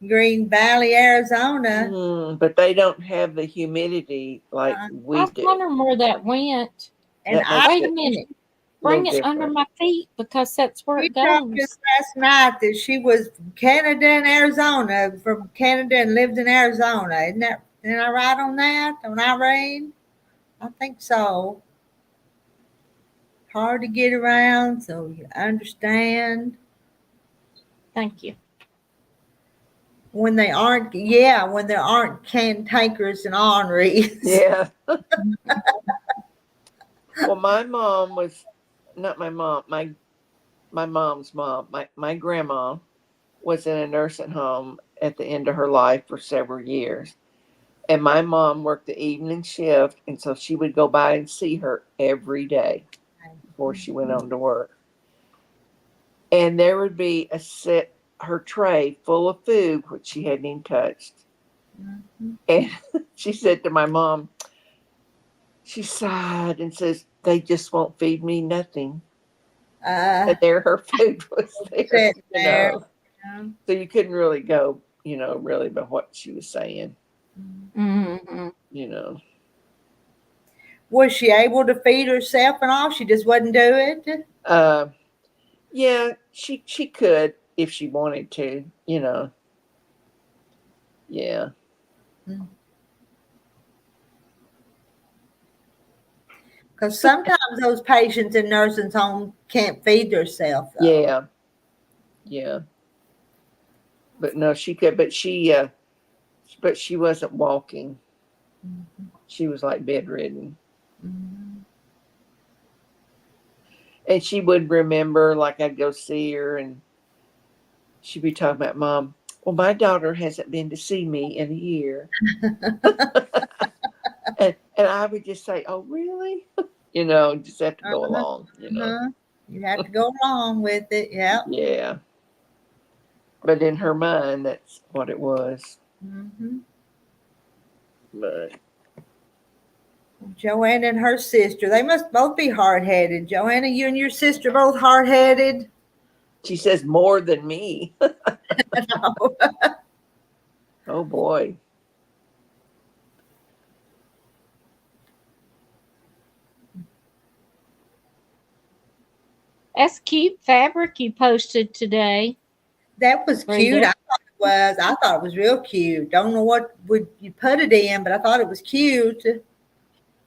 [SPEAKER 1] Green Valley, Arizona.
[SPEAKER 2] But they don't have the humidity like
[SPEAKER 4] I
[SPEAKER 2] we
[SPEAKER 4] was
[SPEAKER 2] do.
[SPEAKER 4] wondering where that went.
[SPEAKER 1] And
[SPEAKER 2] That makes
[SPEAKER 4] Wait
[SPEAKER 2] it
[SPEAKER 4] a minute.
[SPEAKER 2] a little
[SPEAKER 4] Bring it under
[SPEAKER 2] different.
[SPEAKER 4] my feet because that's where
[SPEAKER 1] we
[SPEAKER 4] it
[SPEAKER 1] talked
[SPEAKER 4] goes.
[SPEAKER 1] just last night that she was from Canada and Arizona, from Canada and lived in Arizona. Isn't that? Am I right on that? On Irene? I think so. Hard to get around, so you understand.
[SPEAKER 4] Thank you.
[SPEAKER 1] When there aren't cantankerous and ornery.
[SPEAKER 2] Yeah. Well, my mom was not my mom, my mom's mom. My grandma was in a nursing home at the end of her life for several years. And my mom worked the evening shift, and so she would go by and see her every day before she went on to work. And there would be her tray full of food, which she hadn't even touched. And she said to my mom, she sighed and says, they just won't feed me nothing. And there her food was there.
[SPEAKER 1] Sitting there.
[SPEAKER 2] So you couldn't really go, really by what she was saying,
[SPEAKER 4] Mm-hmm.
[SPEAKER 1] Was she able to feed herself and all? She just wouldn't do it.
[SPEAKER 2] Yeah, she could if she wanted to, Yeah.
[SPEAKER 1] Because sometimes those patients in nursing home can't feed themselves.
[SPEAKER 2] Yeah. But no, she could. But she wasn't walking. She was like bedridden. And she would remember, like I'd go see her, and she'd be talking about, Mom, well, my daughter hasn't been to see me in a year. and I would just say, oh, really? Just have to go along,
[SPEAKER 1] You have to go along with it. Yeah.
[SPEAKER 2] Yeah. But in her mind, that's what it was. But
[SPEAKER 1] Joanna and her sister, they must both be hard-headed. Joanna, you and your sister both hard-headed.
[SPEAKER 2] She says more than me.
[SPEAKER 1] No.
[SPEAKER 2] Oh boy.
[SPEAKER 4] That's cute fabric you posted today.
[SPEAKER 1] That was cute.
[SPEAKER 4] Rita.
[SPEAKER 1] I thought it was. I thought it was real cute. Don't know what would you put it in, but I thought it was cute.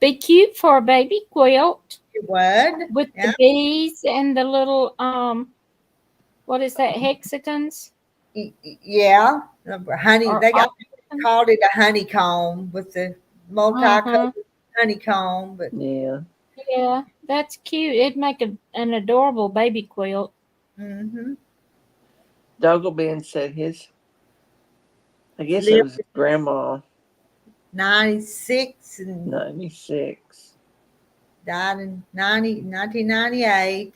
[SPEAKER 4] Be cute for a baby quilt
[SPEAKER 1] It would.
[SPEAKER 4] with
[SPEAKER 1] Yeah.
[SPEAKER 4] the bees and the little what is that, hexagons?
[SPEAKER 1] Yeah. Honey,
[SPEAKER 4] Or
[SPEAKER 1] they got
[SPEAKER 4] octagons?
[SPEAKER 1] called it a honeycomb with the multicolored honeycomb, but
[SPEAKER 2] Yeah.
[SPEAKER 4] Yeah, that's cute. It'd make an adorable baby quilt.
[SPEAKER 1] mm-hmm.
[SPEAKER 2] Doggleben said his, I guess it was his grandma,
[SPEAKER 1] 96 and
[SPEAKER 2] 96.
[SPEAKER 1] died in 1998.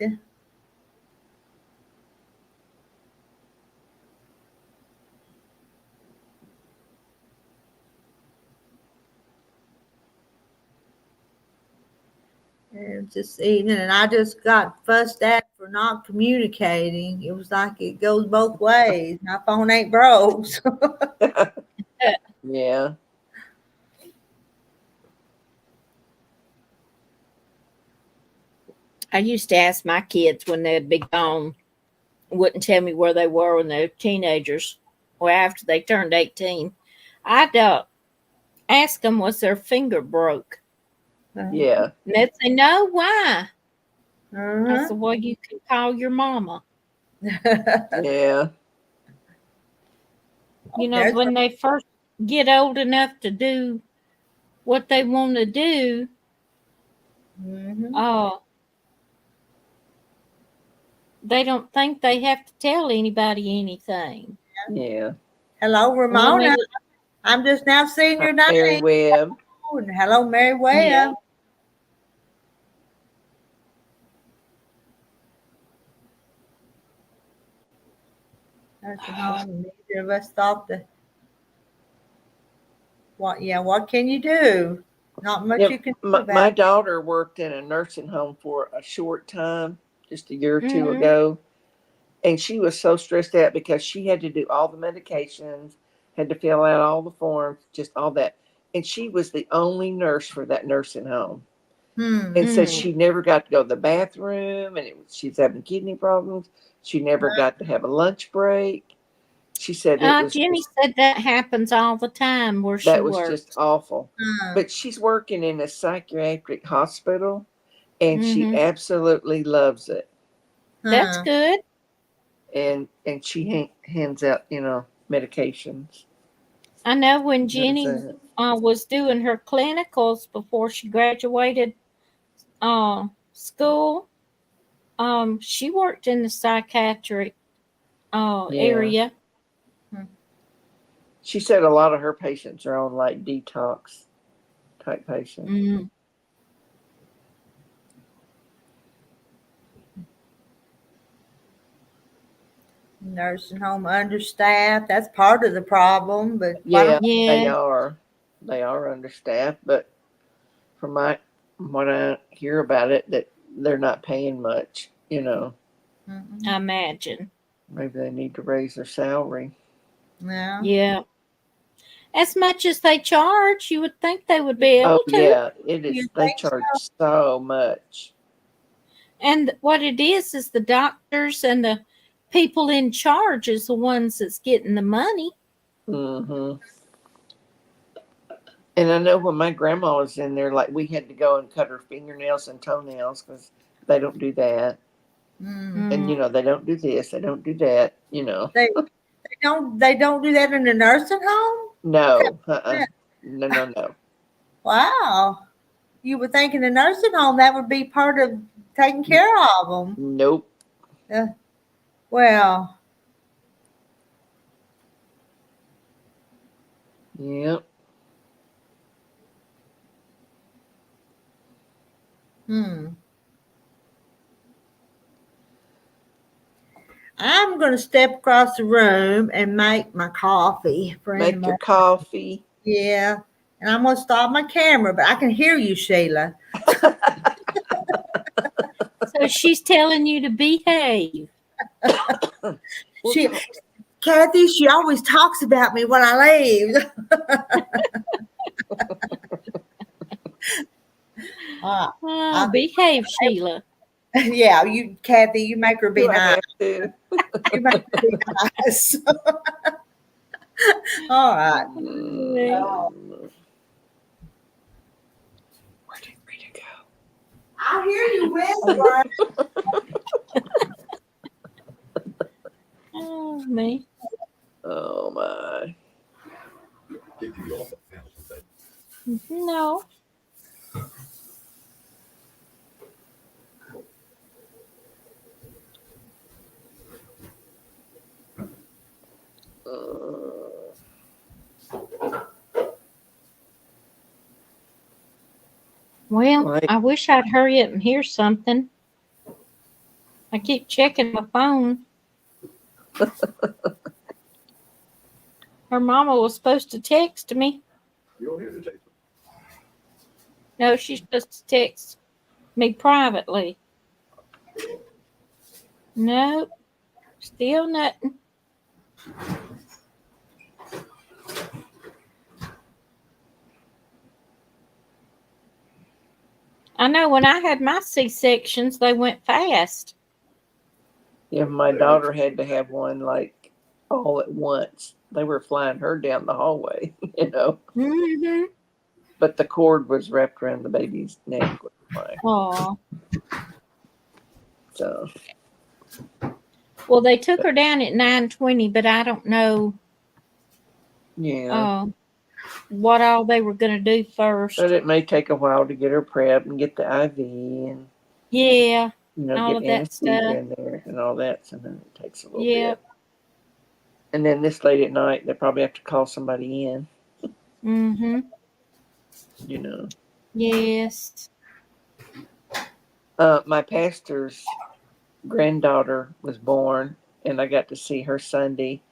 [SPEAKER 1] And just evening, and I just got fussed at for not communicating. It was like it goes both ways. My phone ain't broke. So.
[SPEAKER 2] Yeah.
[SPEAKER 4] I used to ask my kids when they'd be gone, wouldn't tell me where they were when they were teenagers or after they turned 18. I'd ask them, was their finger broke?
[SPEAKER 2] Yeah.
[SPEAKER 4] And they'd say, no, why? I
[SPEAKER 1] Uh-huh.
[SPEAKER 4] said, well, you can call your mama.
[SPEAKER 2] Yeah.
[SPEAKER 4] You know,
[SPEAKER 1] There's
[SPEAKER 4] when they first get old enough to do what they want to do,
[SPEAKER 1] Mhm.
[SPEAKER 4] they don't think they have to tell anybody anything.
[SPEAKER 2] Yeah.
[SPEAKER 1] Hello,
[SPEAKER 4] When
[SPEAKER 1] Ramona.
[SPEAKER 4] they-
[SPEAKER 1] I'm just now seeing your
[SPEAKER 2] Mary
[SPEAKER 1] name.
[SPEAKER 2] Webb.
[SPEAKER 1] And hello, Mary Webb.
[SPEAKER 4] Yeah.
[SPEAKER 1] Nursing home. Neither of us thought that. What? Yeah. What can you do? Not much
[SPEAKER 2] Yeah,
[SPEAKER 1] you can do
[SPEAKER 2] my
[SPEAKER 1] about it.
[SPEAKER 2] daughter worked in a nursing home for a short time, just a year or two
[SPEAKER 4] Mhm.
[SPEAKER 2] ago. And she was so stressed out because she had to do all the medications, had to fill out all the forms, just all that. And she was the only nurse for that nursing home. And said
[SPEAKER 4] Mm.
[SPEAKER 2] she never got to go to the bathroom, and she's having kidney problems. She never got to have a lunch break. She said it was
[SPEAKER 4] Jenny
[SPEAKER 2] just,
[SPEAKER 4] said that happens all the time where she
[SPEAKER 2] that was
[SPEAKER 4] works.
[SPEAKER 2] just awful.
[SPEAKER 1] Hmm.
[SPEAKER 2] But she's working in a psychiatric hospital, and she
[SPEAKER 4] Mhm.
[SPEAKER 2] absolutely loves it.
[SPEAKER 4] That's
[SPEAKER 1] Huh.
[SPEAKER 4] good.
[SPEAKER 2] And she hands out, medications.
[SPEAKER 4] I know when
[SPEAKER 2] That's
[SPEAKER 4] Jenny
[SPEAKER 2] it.
[SPEAKER 4] was doing her clinicals before she graduated school, she worked in the psychiatric
[SPEAKER 2] Yeah.
[SPEAKER 4] area.
[SPEAKER 2] She said a lot of her patients are on like detox type patients.
[SPEAKER 4] Mm.
[SPEAKER 1] Nursing home understaffed. That's part of the problem. But
[SPEAKER 2] Yeah,
[SPEAKER 4] Yeah.
[SPEAKER 2] they are understaffed, but from what I hear about it, that they're not paying much.
[SPEAKER 1] Mhm.
[SPEAKER 4] I imagine.
[SPEAKER 2] Maybe they need to raise their salary.
[SPEAKER 1] Yeah.
[SPEAKER 4] Yeah. As much as they charge, you would think they would be able
[SPEAKER 2] Oh
[SPEAKER 4] to.
[SPEAKER 2] yeah, it
[SPEAKER 1] You
[SPEAKER 2] is. They
[SPEAKER 1] think so?
[SPEAKER 2] charge so much.
[SPEAKER 4] And what it is the doctors and the people in charge is the ones that's getting the money.
[SPEAKER 2] Hmm. And I know when my grandma was in there, like we had to go and cut her fingernails and toenails because they don't do that.
[SPEAKER 1] Mm.
[SPEAKER 2] And they don't do this, they don't do that.
[SPEAKER 1] They don't do that in a nursing home.
[SPEAKER 2] No, no.
[SPEAKER 1] Wow. You would think in a nursing home that would be part of taking care of them.
[SPEAKER 2] Nope.
[SPEAKER 1] Well,
[SPEAKER 2] Yep.
[SPEAKER 1] I'm going to step across the room and make my coffee for in the
[SPEAKER 2] Make your
[SPEAKER 1] morning.
[SPEAKER 2] coffee.
[SPEAKER 1] Yeah. And I'm going to stop my camera, but I can hear you, Sheila.
[SPEAKER 4] So she's telling you to behave.
[SPEAKER 1] She, Kathy, she always talks about me when I leave.
[SPEAKER 4] Behave, Sheila.
[SPEAKER 1] Yeah, you, Kathy, you make her be
[SPEAKER 2] Do I
[SPEAKER 1] nice.
[SPEAKER 2] have to?
[SPEAKER 1] You make her be nice. All right.
[SPEAKER 2] Where did Rita go?
[SPEAKER 1] I hear you whisper.
[SPEAKER 4] Oh, me.
[SPEAKER 2] Oh my.
[SPEAKER 5] Did you all found something?
[SPEAKER 4] No. Well,
[SPEAKER 2] Right.
[SPEAKER 4] I wish I'd hurry up and hear something. I keep checking my phone. Her mama was supposed to text me.
[SPEAKER 5] You don't hear the tape.
[SPEAKER 4] No, she's supposed to text me privately. Nope. Still nothing. I know when I had my C-sections, they went fast.
[SPEAKER 2] Yeah, my daughter had to have one like all at once. They were flying her down the hallway, you know.
[SPEAKER 4] Mm-hmm.
[SPEAKER 2] But the cord was wrapped around the baby's neck.
[SPEAKER 4] Oh.
[SPEAKER 2] So
[SPEAKER 4] Well, they took her down at 9:20, but I don't know
[SPEAKER 2] yeah.
[SPEAKER 4] what all they were going to do first.
[SPEAKER 2] But it may take a while to get her prepped and get the IV and
[SPEAKER 4] Yeah,
[SPEAKER 2] all
[SPEAKER 4] all
[SPEAKER 2] get
[SPEAKER 4] of that
[SPEAKER 2] anesthesia
[SPEAKER 4] stuff.
[SPEAKER 2] in there and all that. So then it takes a little
[SPEAKER 4] Yep.
[SPEAKER 2] bit. And then this late at night, they probably have to call somebody in.
[SPEAKER 4] Mm-hmm.
[SPEAKER 2] You know.
[SPEAKER 4] Yes.
[SPEAKER 2] My pastor's granddaughter was born, and I got to see her Sunday.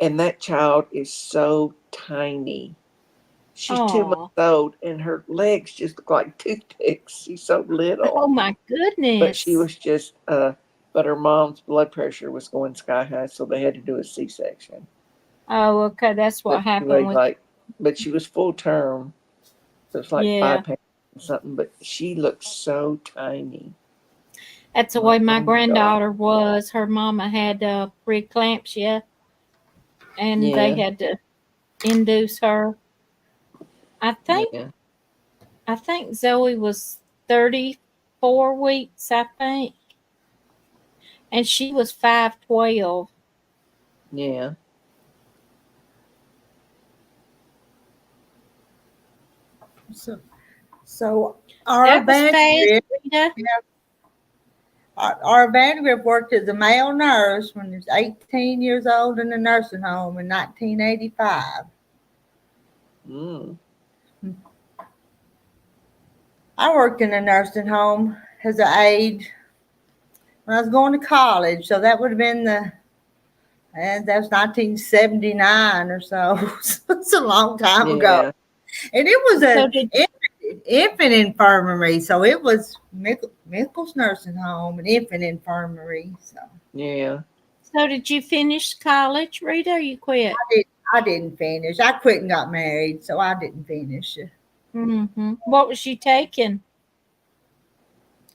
[SPEAKER 2] And that child is so tiny. She's 2 months old, and her legs just look like toothpicks. She's so little.
[SPEAKER 4] Oh my goodness.
[SPEAKER 2] But she was just, but her mom's blood pressure was going sky high, so they had to do a C-section.
[SPEAKER 4] Oh, okay. That's what
[SPEAKER 2] But she
[SPEAKER 4] happened
[SPEAKER 2] weighed
[SPEAKER 4] with.
[SPEAKER 2] but she was full term. So it's like
[SPEAKER 4] Yeah.
[SPEAKER 2] 5 pounds or something, but she looks so tiny.
[SPEAKER 4] That's the way my
[SPEAKER 2] Oh my
[SPEAKER 4] granddaughter was. Her mama had preeclampsia, and
[SPEAKER 2] Yeah.
[SPEAKER 4] they had to induce her. I
[SPEAKER 2] Yeah.
[SPEAKER 4] think Zoe was 34 weeks, I think. And she was 5'12".
[SPEAKER 2] Yeah.
[SPEAKER 1] So our
[SPEAKER 4] That was fast,
[SPEAKER 1] Vandergrift,
[SPEAKER 4] Rita.
[SPEAKER 1] our Vandergrift worked as a male nurse when he was 18 years old in a nursing home in 1985.
[SPEAKER 2] Mm.
[SPEAKER 1] I worked in a nursing home as an aide when I was going to college, so that would have been and that was 1979 or so. It's a long time ago.
[SPEAKER 2] Yeah.
[SPEAKER 1] And it was
[SPEAKER 4] So
[SPEAKER 1] an infant infirmary, so it was Mickles Nursing Home and infant infirmary. So
[SPEAKER 2] Yeah.
[SPEAKER 4] So did you finish college, Rita, or you quit?
[SPEAKER 1] I didn't finish. I quit and got married, so I didn't finish.
[SPEAKER 4] Mm-hmm. What was you taking?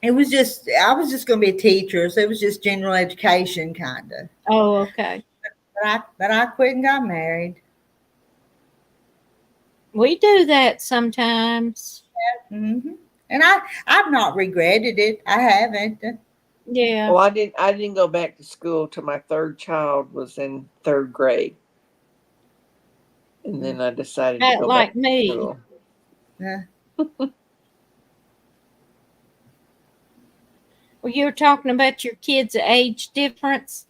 [SPEAKER 1] It was just I was just going to be a teacher, so it was just general education kind of.
[SPEAKER 4] Oh, okay.
[SPEAKER 1] But I quit and got married.
[SPEAKER 4] We do that sometimes.
[SPEAKER 1] Mm-hmm. And I've not regretted it. I haven't.
[SPEAKER 4] Yeah.
[SPEAKER 2] Well, I didn't go back to school till my third child was in 3rd grade. And then I decided to go
[SPEAKER 4] Like
[SPEAKER 2] back to
[SPEAKER 4] me.
[SPEAKER 2] school.
[SPEAKER 1] Yeah.
[SPEAKER 4] Well, you were talking about your kids' age difference.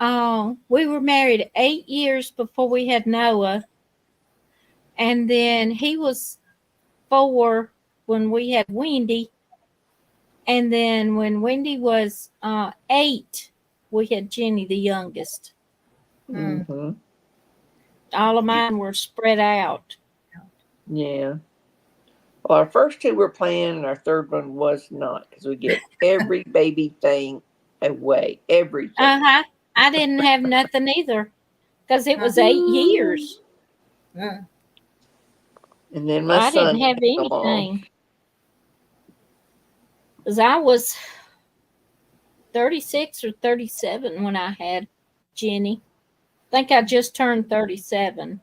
[SPEAKER 4] We were married 8 years before we had Noah. And then he was 4 when we had Wendy. And then when Wendy was 8, we had Jenny, the youngest.
[SPEAKER 2] Mm-hmm.
[SPEAKER 4] All of mine were spread out.
[SPEAKER 2] Yeah. Well, our first 2 were planned, and our third one was not, because we get every baby thing away. Everything.
[SPEAKER 4] Uh-huh. I didn't have nothing either because it was 8 years.
[SPEAKER 1] Uh,
[SPEAKER 2] And then
[SPEAKER 4] So
[SPEAKER 2] my
[SPEAKER 4] I
[SPEAKER 2] son
[SPEAKER 4] didn't have
[SPEAKER 2] came along.
[SPEAKER 4] anything. Because I was 36 or 37 when I had Jenny. I think I just turned 37.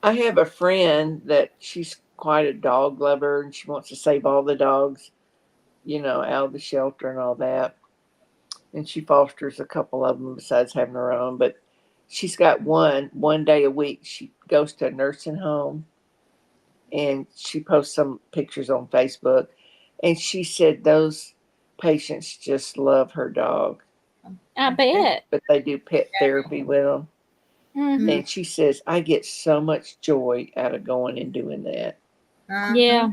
[SPEAKER 2] I have a friend that she's quite a dog lover and she wants to save all the dogs, out of the shelter and all that. And she fosters a couple of them besides having her own. But she's got one day a week. She goes to a nursing home and she posts some pictures on Facebook. And she said those patients just love her dog.
[SPEAKER 4] I bet.
[SPEAKER 2] But they do pet therapy with them.
[SPEAKER 4] Hmm.
[SPEAKER 2] And she says, I get so much joy out of going and doing that.
[SPEAKER 4] Yeah.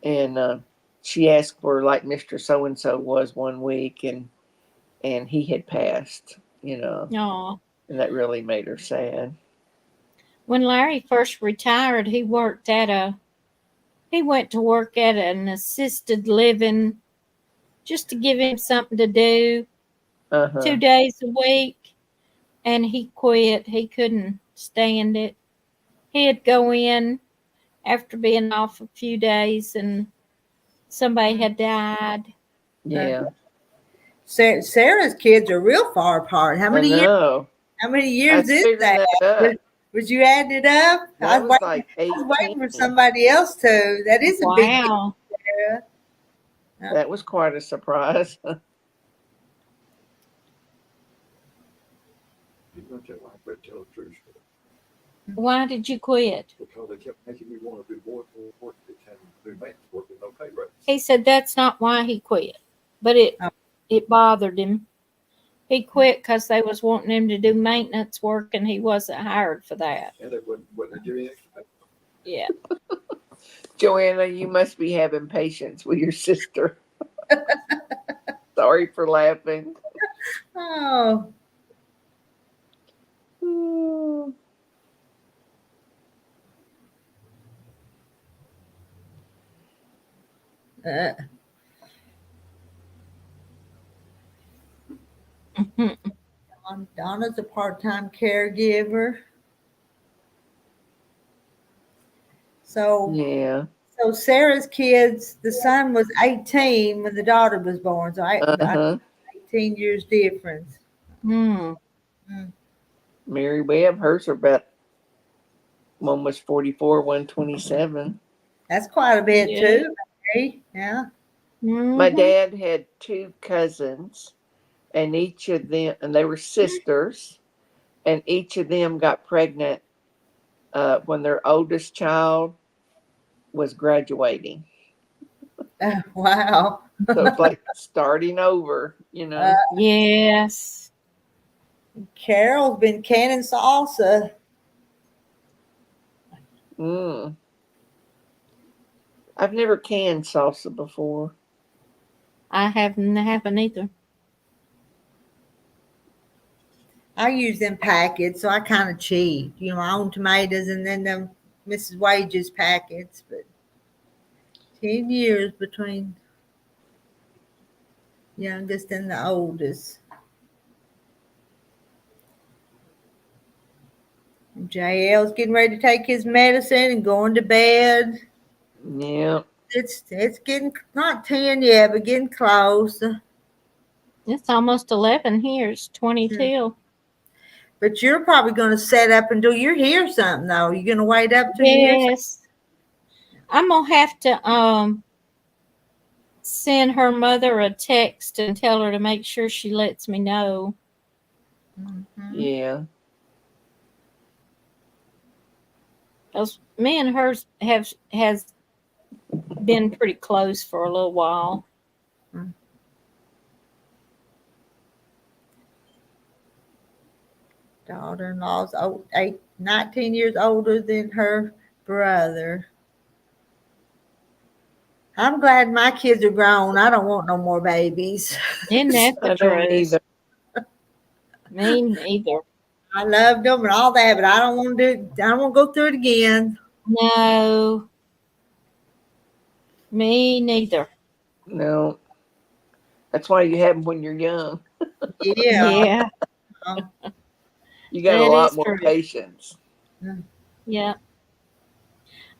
[SPEAKER 2] And she asked for like Mr. So and so was one week, and he had passed,
[SPEAKER 4] Aw.
[SPEAKER 2] and that really made her sad.
[SPEAKER 4] When Larry first retired, he went to work at an assisted living just to give him something to do 2 days a week, and he quit. He couldn't stand it. He'd go in after being off a few days and somebody had died.
[SPEAKER 2] Yeah,
[SPEAKER 1] Sarah's kids are real far apart. How
[SPEAKER 2] I
[SPEAKER 1] many years?
[SPEAKER 2] know.
[SPEAKER 1] How many
[SPEAKER 2] I
[SPEAKER 1] years
[SPEAKER 2] was
[SPEAKER 1] is
[SPEAKER 2] figuring
[SPEAKER 1] that?
[SPEAKER 2] that up.
[SPEAKER 1] Was you adding it up?
[SPEAKER 2] That was like
[SPEAKER 1] I was waiting
[SPEAKER 2] 18.
[SPEAKER 1] for somebody else to. That is a big deal,
[SPEAKER 4] Wow.
[SPEAKER 1] Sarah.
[SPEAKER 2] That was quite a surprise.
[SPEAKER 5] You're going to like but tell the truth.
[SPEAKER 4] Why did you quit?
[SPEAKER 5] Because they kept making me want to do more work and do maintenance work with no pay raise.
[SPEAKER 4] He said that's not why he quit, but it bothered him. He quit because they was wanting him to do maintenance work, and he wasn't hired for that.
[SPEAKER 5] And they wouldn't give me extra pay.
[SPEAKER 4] Yeah.
[SPEAKER 2] Joanna, you must be having patience with your sister. Sorry for laughing.
[SPEAKER 1] Oh, uh, Donna's a part-time caregiver. So,
[SPEAKER 2] Yeah.
[SPEAKER 1] so Sarah's kids, the son was 18 when the daughter was born. So
[SPEAKER 2] Uh-huh.
[SPEAKER 1] 18 years difference.
[SPEAKER 4] Hmm.
[SPEAKER 2] Mary Webb, hers are about, one was 44, 127.
[SPEAKER 1] That's quite a bit
[SPEAKER 4] Yeah.
[SPEAKER 1] too. Mary. Yeah.
[SPEAKER 2] My
[SPEAKER 4] Mhm.
[SPEAKER 2] dad had 2 cousins, and each of them, and they were sisters, and each of them got pregnant when their oldest child was graduating.
[SPEAKER 1] Wow.
[SPEAKER 2] So it's like starting over,
[SPEAKER 4] Yes.
[SPEAKER 1] Carol's been canning salsa.
[SPEAKER 2] Mm. I've never canned salsa before.
[SPEAKER 4] I haven't either.
[SPEAKER 1] I use them packets, so I kind of cheat. My own tomatoes and then them Mrs. Wages packets. But 10 years between youngest and the oldest. JL's getting ready to take his medicine and going to bed.
[SPEAKER 2] Yeah.
[SPEAKER 1] It's getting not 10 yet, but getting close.
[SPEAKER 4] It's almost 11 here. It's 22.
[SPEAKER 1] But you're probably going to set up until you hear something, though. You're going to wait up till you hear something.
[SPEAKER 4] Yes. I'm going to have to send her mother a text and tell her to make sure she lets me know.
[SPEAKER 1] Mhm.
[SPEAKER 2] Yeah.
[SPEAKER 4] Because me and her has been pretty close for a little while.
[SPEAKER 1] Daughter-in-law's 19 years older than her brother. I'm glad my kids are grown. I don't want no more babies.
[SPEAKER 4] Isn't that the
[SPEAKER 2] I don't
[SPEAKER 4] truth?
[SPEAKER 2] either.
[SPEAKER 4] Me neither.
[SPEAKER 1] I loved them and all that, but I don't want to do. I don't want to go through it again.
[SPEAKER 4] No, me neither.
[SPEAKER 2] No, that's why you have them when you're young.
[SPEAKER 1] Yeah.
[SPEAKER 4] Yeah,
[SPEAKER 2] You got a
[SPEAKER 4] that
[SPEAKER 2] lot
[SPEAKER 4] is
[SPEAKER 2] more
[SPEAKER 4] true.
[SPEAKER 2] patience.
[SPEAKER 4] Yeah.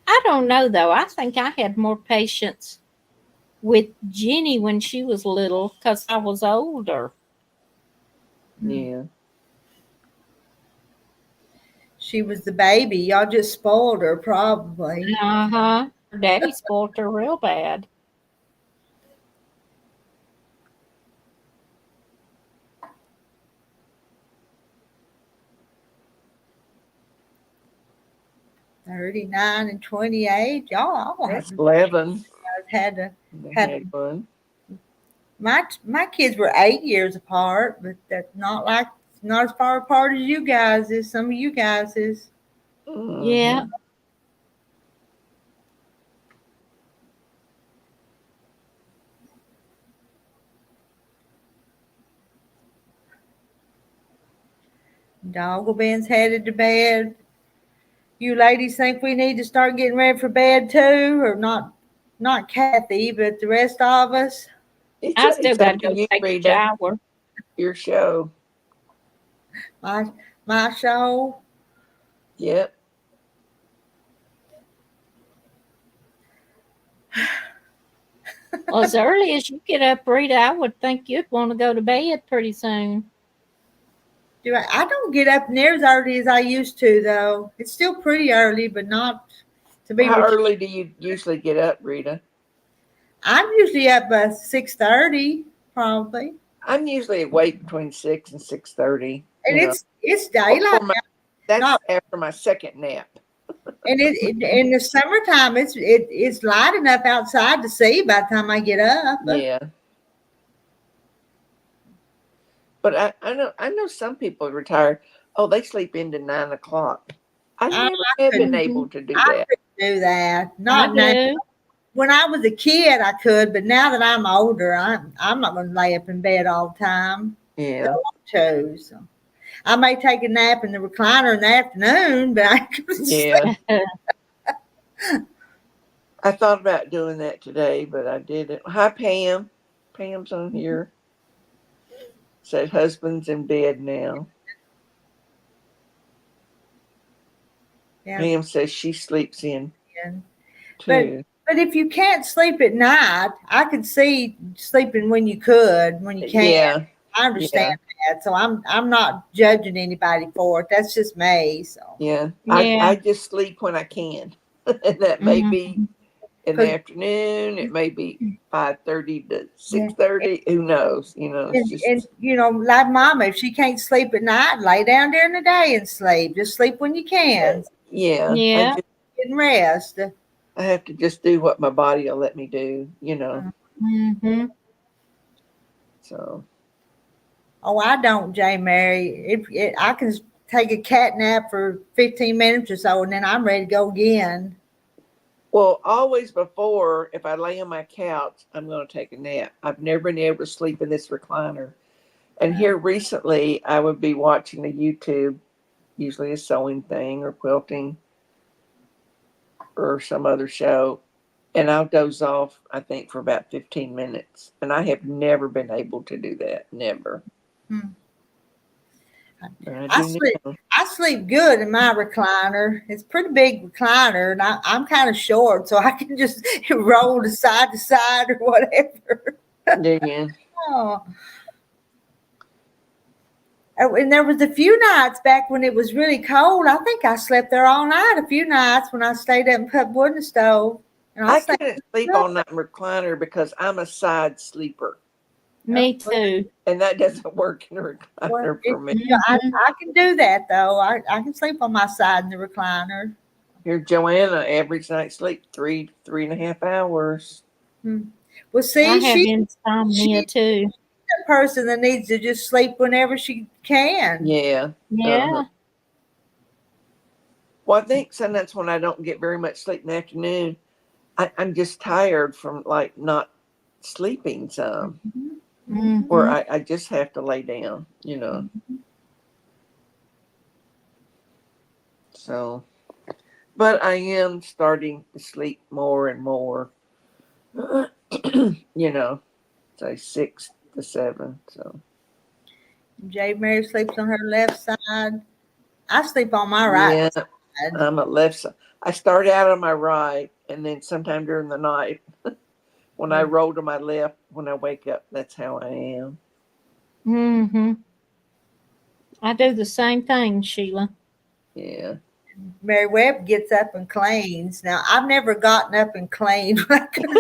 [SPEAKER 4] I don't know though. I think I had more patience with Jenny when she was little because I was older.
[SPEAKER 2] Yeah.
[SPEAKER 1] She was the baby. Y'all just spoiled her, probably.
[SPEAKER 4] Uh huh. Her daddy spoiled her real bad.
[SPEAKER 1] $39 and 28. Y'all all
[SPEAKER 2] That's
[SPEAKER 1] have
[SPEAKER 2] 11.
[SPEAKER 1] had to.
[SPEAKER 2] They
[SPEAKER 1] Had
[SPEAKER 2] had one.
[SPEAKER 1] my kids were 8 years apart, but that's not as far apart as you guys is. Some of you guys is.
[SPEAKER 4] Yeah.
[SPEAKER 2] Mhm.
[SPEAKER 1] Doggle Ben's headed to bed. You ladies think we need to start getting ready for bed too, or not? Not Kathy, but the rest of us.
[SPEAKER 4] I still
[SPEAKER 2] It's
[SPEAKER 4] got
[SPEAKER 2] up
[SPEAKER 4] to
[SPEAKER 2] to
[SPEAKER 4] go
[SPEAKER 2] you,
[SPEAKER 4] take a
[SPEAKER 2] Rita.
[SPEAKER 4] shower.
[SPEAKER 2] Your show.
[SPEAKER 1] My my show.
[SPEAKER 2] Yep.
[SPEAKER 4] Well, as early as you get up, Rita, I would think you'd want to go to bed pretty soon.
[SPEAKER 1] I don't get up near as early as I used to, though. It's still pretty early, but not to be.
[SPEAKER 2] How early do you usually get up, Rita?
[SPEAKER 1] I'm usually up by 6:30, probably,
[SPEAKER 2] I'm usually awake between 6 and 6:30.
[SPEAKER 1] and it's daylight.
[SPEAKER 2] For my, that's
[SPEAKER 1] Not
[SPEAKER 2] after my second nap.
[SPEAKER 1] and in the summertime, it's light enough outside to see by the time I get up.
[SPEAKER 2] Yeah. But I know some people retire. Oh, they sleep into 9 o'clock. I
[SPEAKER 1] I
[SPEAKER 2] never have been
[SPEAKER 1] couldn't,
[SPEAKER 2] able to do
[SPEAKER 1] I
[SPEAKER 2] that.
[SPEAKER 1] couldn't do that.
[SPEAKER 4] I
[SPEAKER 1] Not now.
[SPEAKER 4] do.
[SPEAKER 1] When I was a kid, I could, but now that I'm older, I'm not going to lay up in bed all the time.
[SPEAKER 2] Yeah.
[SPEAKER 1] Don't want to. So. I may take a nap in the recliner in the afternoon, but I could sleep.
[SPEAKER 2] Yeah. I thought about doing that today, but I didn't. Hi, Pam. Pam's on here. Said husband's in bed now.
[SPEAKER 1] Yeah.
[SPEAKER 2] Pam says she sleeps in
[SPEAKER 1] But
[SPEAKER 2] too.
[SPEAKER 1] but if you can't sleep at night, I could see sleeping when you could, when you can.
[SPEAKER 2] Yeah.
[SPEAKER 1] I understand that. So I'm not judging anybody for it. That's just me. So
[SPEAKER 2] Yeah.
[SPEAKER 4] Yeah.
[SPEAKER 2] I just sleep when I can. And that may be in the
[SPEAKER 1] 'Cause-
[SPEAKER 2] afternoon. It may be 5:30 to
[SPEAKER 1] Yeah.
[SPEAKER 2] 6:30. Who knows? It's just
[SPEAKER 1] and you know, like Mama, if she can't sleep at night, lay down during the day and sleep. Just sleep when you can.
[SPEAKER 2] yeah.
[SPEAKER 4] Yeah.
[SPEAKER 1] Get rest.
[SPEAKER 2] I have to just do what my body will let me do.
[SPEAKER 4] Mm-hmm.
[SPEAKER 2] So
[SPEAKER 1] Oh, I don't, J. Mary. I can take a cat nap for 15 minutes or so, and then I'm ready to go again.
[SPEAKER 2] well, always before, if I lay on my couch, I'm going to take a nap. I've never been able to sleep in this recliner. And here recently, I would be watching a YouTube, usually a sewing thing or quilting or some other show. And I'll doze off, I think, for about 15 minutes. And I have never been able to do that. Never.
[SPEAKER 1] Hmm.
[SPEAKER 2] But I
[SPEAKER 1] I
[SPEAKER 2] do
[SPEAKER 1] sleep.
[SPEAKER 2] now.
[SPEAKER 1] I sleep good in my recliner. It's a pretty big recliner, and I'm kind of short, so I can just roll to side or whatever.
[SPEAKER 2] Yeah.
[SPEAKER 1] Oh. And there was a few nights back when it was really cold. I think I slept there all night. A few nights when I stayed up and put wood in the stove, and I
[SPEAKER 2] I
[SPEAKER 1] slept.
[SPEAKER 2] couldn't sleep all night in recliner because I'm a side sleeper.
[SPEAKER 4] Me too.
[SPEAKER 2] And that doesn't work in a recliner for me.
[SPEAKER 1] Yeah,
[SPEAKER 4] Mhm.
[SPEAKER 1] I can do that though. I can sleep on my side in the recliner.
[SPEAKER 2] Here, Joanna, average night sleep 3.5 hours.
[SPEAKER 1] Well, see,
[SPEAKER 4] I have
[SPEAKER 1] she's
[SPEAKER 4] insomnia too.
[SPEAKER 1] the person that needs to just sleep whenever she can.
[SPEAKER 2] Yeah.
[SPEAKER 4] Yeah.
[SPEAKER 2] Well, I think sometimes when I don't get very much sleep in the afternoon, I'm just tired from like not sleeping some,
[SPEAKER 4] Mhm.
[SPEAKER 2] where I just have to lay down. So But I am starting to sleep more and more. You know, say 6 to 7. So
[SPEAKER 1] J. Mary sleeps on her left side. I sleep on my right
[SPEAKER 2] yeah,
[SPEAKER 1] side.
[SPEAKER 2] I'm a left side. I start out on my right, and then sometime during the night, when I roll to my left, when I wake up, that's how I am.
[SPEAKER 4] Mm-hmm. I do the same thing, Sheila.
[SPEAKER 2] Yeah.
[SPEAKER 1] Mary Webb gets up and cleans. Now, I've never gotten up and cleaned. I couldn't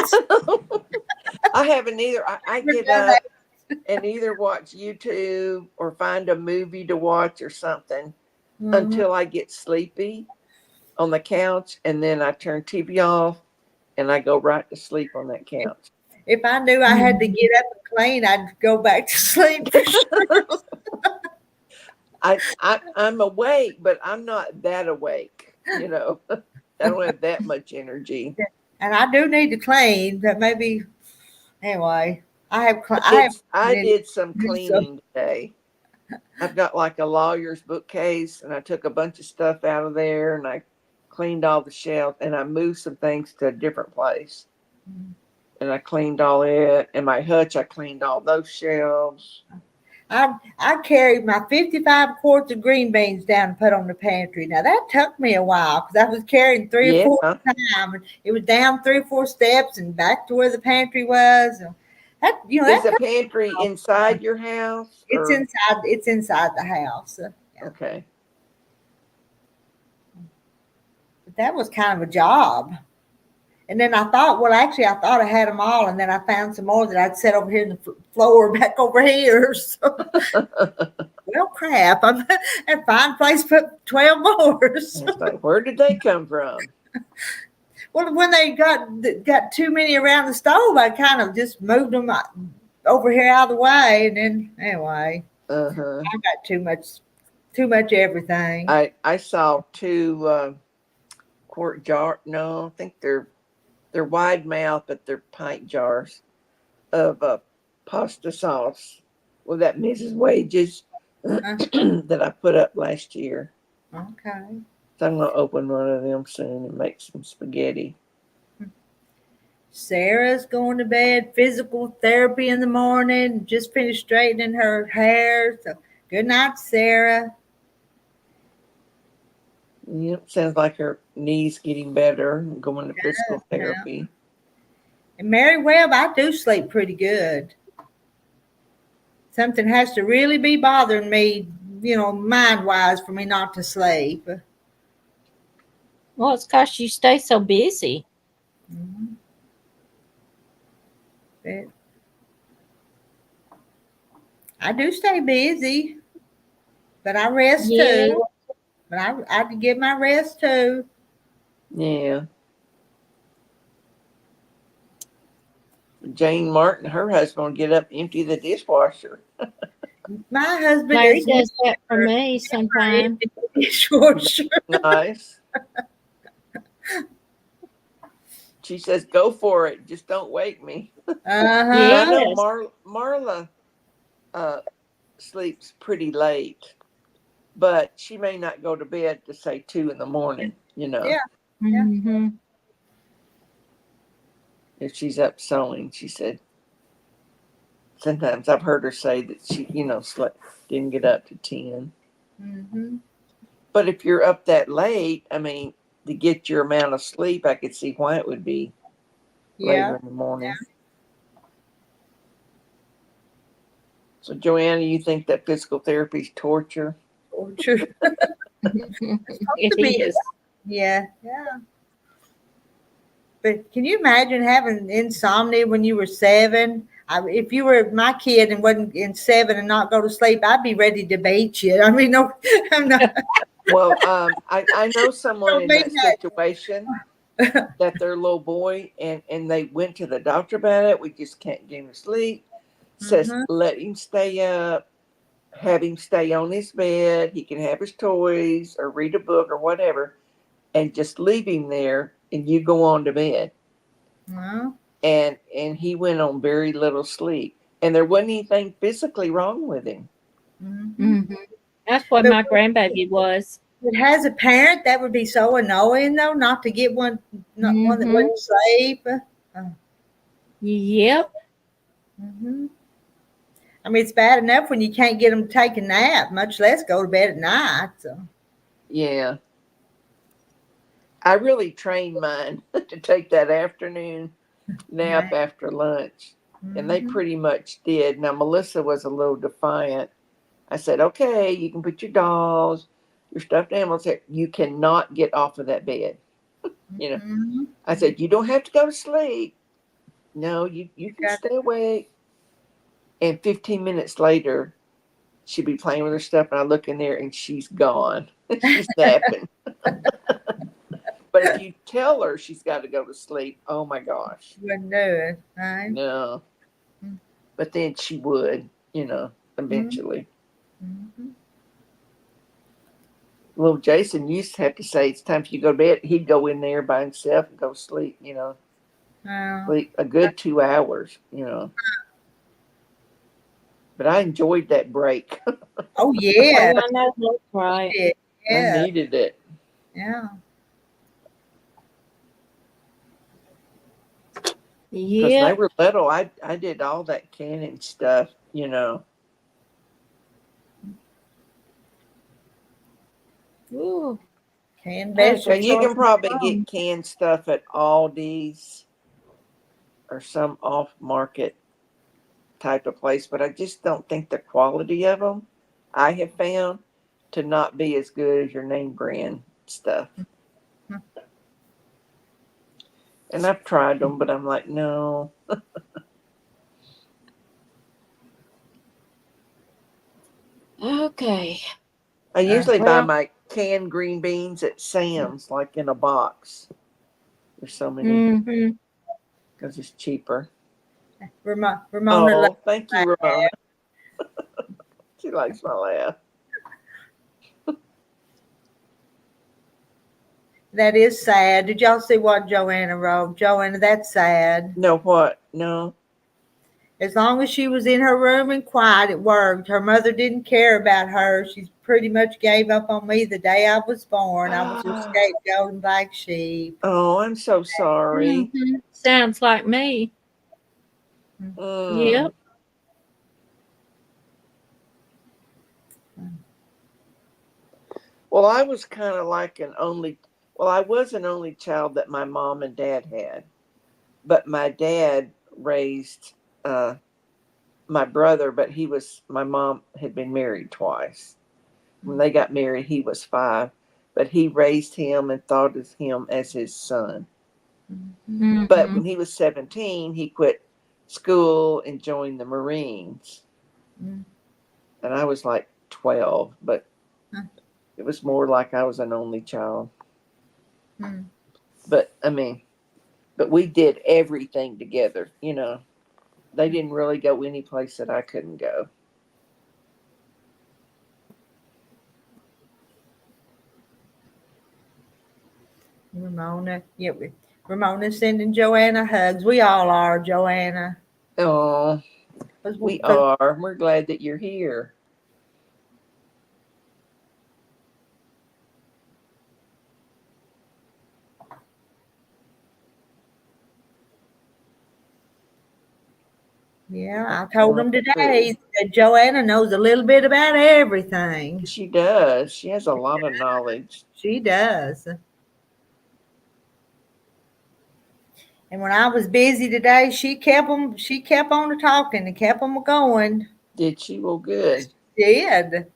[SPEAKER 2] I haven't either. I
[SPEAKER 1] never
[SPEAKER 2] get
[SPEAKER 1] done
[SPEAKER 2] up and either watch YouTube or find a movie to watch or something
[SPEAKER 1] that.
[SPEAKER 2] until I get sleepy on the couch, and then I turn TV off and I go right to sleep on that couch.
[SPEAKER 1] If I knew I had to get up and clean, I'd go back to sleep for sure.
[SPEAKER 2] I'm awake, but I'm not that awake. You know, I don't have that much energy.
[SPEAKER 1] And I do need to clean, but maybe anyway. I have
[SPEAKER 2] I
[SPEAKER 1] did
[SPEAKER 2] did some cleaning today. I've got like a lawyer's bookcase, and I took a bunch of stuff out of there, and I cleaned all the shelves, and I moved some things to a different place. And I cleaned all it, and my hutch, I cleaned all those shelves.
[SPEAKER 1] I carried my 55 quarts of green beans down and put on the pantry. Now that took me a while because I was carrying 3 or 4
[SPEAKER 2] Yeah,
[SPEAKER 1] at a time, and it was down 3 or 4 steps and back to where the pantry was. And that
[SPEAKER 2] is
[SPEAKER 1] that
[SPEAKER 2] the pantry inside your house
[SPEAKER 1] it's
[SPEAKER 2] or
[SPEAKER 1] inside. It's inside the house.
[SPEAKER 2] okay?
[SPEAKER 1] But that was kind of a job. And then I thought, well, actually, I thought I had them all, and then I found some more that I'd set over here in the floor back over here. So, well, crap! I'm at a fine place to put 12 more.
[SPEAKER 2] It's like, where did they come from?
[SPEAKER 1] Well, when they got too many around the stove, I kind of just moved them over here out of the way, and then anyway,
[SPEAKER 2] Uh-huh.
[SPEAKER 1] I got too much everything.
[SPEAKER 2] I saw 2 quart jar. No, I think they're wide mouth, but they're pint jars of pasta sauce with that Mrs. Wages that I put up last year.
[SPEAKER 1] Okay.
[SPEAKER 2] So I'm gonna open one of them soon and make some spaghetti.
[SPEAKER 1] Sarah's going to bed. Physical therapy in the morning. Just finished straightening her hair. So good night, Sarah.
[SPEAKER 2] Yep, sounds like her knees getting better, going to physical therapy.
[SPEAKER 1] And Mary Webb, I do sleep pretty good. Something has to really be bothering me, mind wise, for me not to sleep.
[SPEAKER 4] Well, it's because you stay so busy.
[SPEAKER 1] Mhm. But I do stay busy, but I rest
[SPEAKER 4] Yeah.
[SPEAKER 1] too. But I get my rest too.
[SPEAKER 2] Yeah. Jane Martin, her husband will get up and empty the dishwasher.
[SPEAKER 1] My husband
[SPEAKER 4] Larry
[SPEAKER 1] is
[SPEAKER 4] does that for me sometimes.
[SPEAKER 1] dishwasher.
[SPEAKER 2] Nice. She says, "Go for it. Just don't wake me."
[SPEAKER 1] Uh-huh.
[SPEAKER 2] I know
[SPEAKER 4] Yes.
[SPEAKER 2] Marla sleeps pretty late, but she may not go to bed to say 2 in the morning.
[SPEAKER 1] Yeah.
[SPEAKER 4] Mm-hmm.
[SPEAKER 2] If she's up sewing, she said. Sometimes I've heard her say that she, slept, didn't get up to 10.
[SPEAKER 1] Mm-hmm.
[SPEAKER 2] But if you're up that late, I mean, to get your amount of sleep, I could see why it would be later in the morning. So, Joanna, you think that physical therapy is torture?
[SPEAKER 1] Torture.
[SPEAKER 4] It is.
[SPEAKER 1] Yeah. But can you imagine having insomnia when you were 7? If you were my kid and wasn't in 7 and not go to sleep, I'd be ready to beat you. I mean, no, I'm not.
[SPEAKER 2] Well, I know someone in
[SPEAKER 1] Don't
[SPEAKER 2] that
[SPEAKER 1] mean that.
[SPEAKER 2] situation that their little boy, and they went to the doctor about it. We just can't get him to sleep. Says, let him stay up, have him stay on his bed. He can have his toys or read a book or whatever, and just leave him there, and you go on to bed.
[SPEAKER 1] Well,
[SPEAKER 2] And he went on very little sleep, and there wasn't anything physically wrong with him.
[SPEAKER 1] mhm.
[SPEAKER 4] That's what my grandbaby was.
[SPEAKER 1] It has a parent, that would be so annoying though, not to get one, not one that
[SPEAKER 4] Mhm.
[SPEAKER 1] wouldn't sleep.
[SPEAKER 4] Yep.
[SPEAKER 1] Mhm. I mean, it's bad enough when you can't get them to take a nap, much less go to bed at night. So.
[SPEAKER 2] Yeah. I really trained mine to take that afternoon nap after lunch. And they
[SPEAKER 1] Mhm.
[SPEAKER 2] pretty much did. Now, Melissa was a little defiant. I said, okay, you can put your dolls, your stuffed animals there. You cannot get off of that bed. You know,
[SPEAKER 1] Mhm.
[SPEAKER 2] I said, you don't have to go to sleep. No, you can
[SPEAKER 1] Got-
[SPEAKER 2] stay awake. And 15 minutes later, she'd be playing with her stuff. And I look in there and she's gone. She's napping. But if you tell her she's got to go to sleep, oh my gosh.
[SPEAKER 1] Wouldn't do it, right?
[SPEAKER 2] No.
[SPEAKER 1] Mm.
[SPEAKER 2] But then she would, eventually.
[SPEAKER 1] Mhm.
[SPEAKER 2] Little Jason used to have to say, it's time for you to go to bed. He'd go in there by himself and go sleep,
[SPEAKER 1] Well,
[SPEAKER 2] sleep a good 2 hours, But I enjoyed that break.
[SPEAKER 1] oh yeah,
[SPEAKER 4] Oh, I know that's right.
[SPEAKER 2] I
[SPEAKER 1] yeah,
[SPEAKER 2] needed it.
[SPEAKER 1] yeah.
[SPEAKER 2] Because
[SPEAKER 4] Yeah.
[SPEAKER 2] they were little. I did all that canning stuff.
[SPEAKER 4] Ooh.
[SPEAKER 1] Canned
[SPEAKER 4] That was
[SPEAKER 2] Now
[SPEAKER 4] a
[SPEAKER 1] vegetables.
[SPEAKER 2] you
[SPEAKER 4] chore
[SPEAKER 2] can
[SPEAKER 4] for my
[SPEAKER 2] probably
[SPEAKER 4] mom.
[SPEAKER 2] get canned stuff at Aldi's or some off market type of place, but I just don't think the quality of them I have found to not be as good as your name brand stuff. And I've tried them, but I'm like, no.
[SPEAKER 4] Okay.
[SPEAKER 2] I usually buy
[SPEAKER 4] Well,
[SPEAKER 2] my canned green beans at Sam's, like in a box. There's so many
[SPEAKER 4] mm-hmm.
[SPEAKER 2] because it's cheaper.
[SPEAKER 1] Ramona loves
[SPEAKER 2] Oh, thank you, Ramona. She likes my laugh.
[SPEAKER 1] that is sad. Did y'all see what Joanna wrote? Joanna, that's sad.
[SPEAKER 2] No, what? No.
[SPEAKER 1] As long as she was in her room and quiet, it worked. Her mother didn't care about her. She pretty much gave up on me the day I was born. I was her scapegoat and black sheep.
[SPEAKER 2] Oh, I'm so sorry.
[SPEAKER 4] Mm-hmm. Sounds like me.
[SPEAKER 2] Mm.
[SPEAKER 4] Yep.
[SPEAKER 2] Well, I was kind of like I was an only child that my mom and dad had. But my dad raised my brother, but my mom had been married twice. When they got married, he was 5, but he raised him and thought of him as his son.
[SPEAKER 4] Mm-hmm.
[SPEAKER 2] But when he was 17, he quit school and joined the Marines.
[SPEAKER 1] Mm.
[SPEAKER 2] And I was like 12, but it was more like I was an only child.
[SPEAKER 1] Mm.
[SPEAKER 2] But we did everything together, They didn't really go any place that I couldn't go.
[SPEAKER 1] Ramona, yeah, Ramona's sending Joanna hugs. We all are, Joanna.
[SPEAKER 2] Oh,
[SPEAKER 1] 'Cause
[SPEAKER 2] we
[SPEAKER 1] 'cause
[SPEAKER 2] are. We're glad that you're here.
[SPEAKER 1] yeah, I told them today that Joanna knows a little bit about everything.
[SPEAKER 2] She does. She has a lot of knowledge.
[SPEAKER 1] She does. And when I was busy today, she kept them. She kept on talking and kept them going.
[SPEAKER 2] Did she? Well, good.
[SPEAKER 1] Did,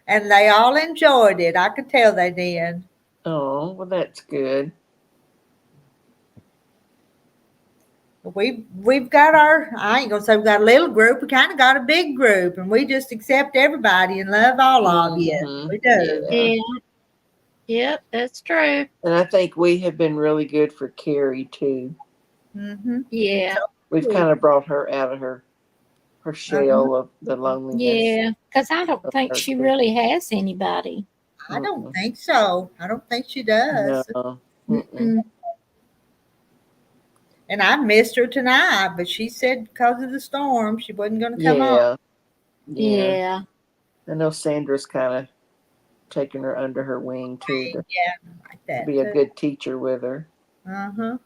[SPEAKER 1] and they all enjoyed it. I could tell they did.
[SPEAKER 2] Oh, well, that's good.
[SPEAKER 1] We've got our. I ain't gonna say we got a little group. We kind of got a big group, and we just accept everybody and love all of you.
[SPEAKER 2] Mhm.
[SPEAKER 1] We do.
[SPEAKER 2] Yeah.
[SPEAKER 4] Yeah. Yep, that's true.
[SPEAKER 2] And I think we have been really good for Carrie, too.
[SPEAKER 1] Mm-hmm.
[SPEAKER 4] Yeah.
[SPEAKER 2] We've kind of brought her out of her shell of the loneliness.
[SPEAKER 4] Yeah. Because I don't
[SPEAKER 2] of
[SPEAKER 4] think
[SPEAKER 2] her
[SPEAKER 4] she
[SPEAKER 2] too.
[SPEAKER 4] really has anybody.
[SPEAKER 1] I don't think so. I don't think she does.
[SPEAKER 2] No. Mm-mm.
[SPEAKER 4] Mm-mm.
[SPEAKER 1] And I missed her tonight, but she said because of the storm, she wasn't going to come on.
[SPEAKER 2] Yeah.
[SPEAKER 4] Yeah.
[SPEAKER 2] I know Sandra's kind of taking her under her wing too to
[SPEAKER 1] Like that.
[SPEAKER 2] be a
[SPEAKER 1] too.
[SPEAKER 2] good teacher with her.
[SPEAKER 1] Uh-huh.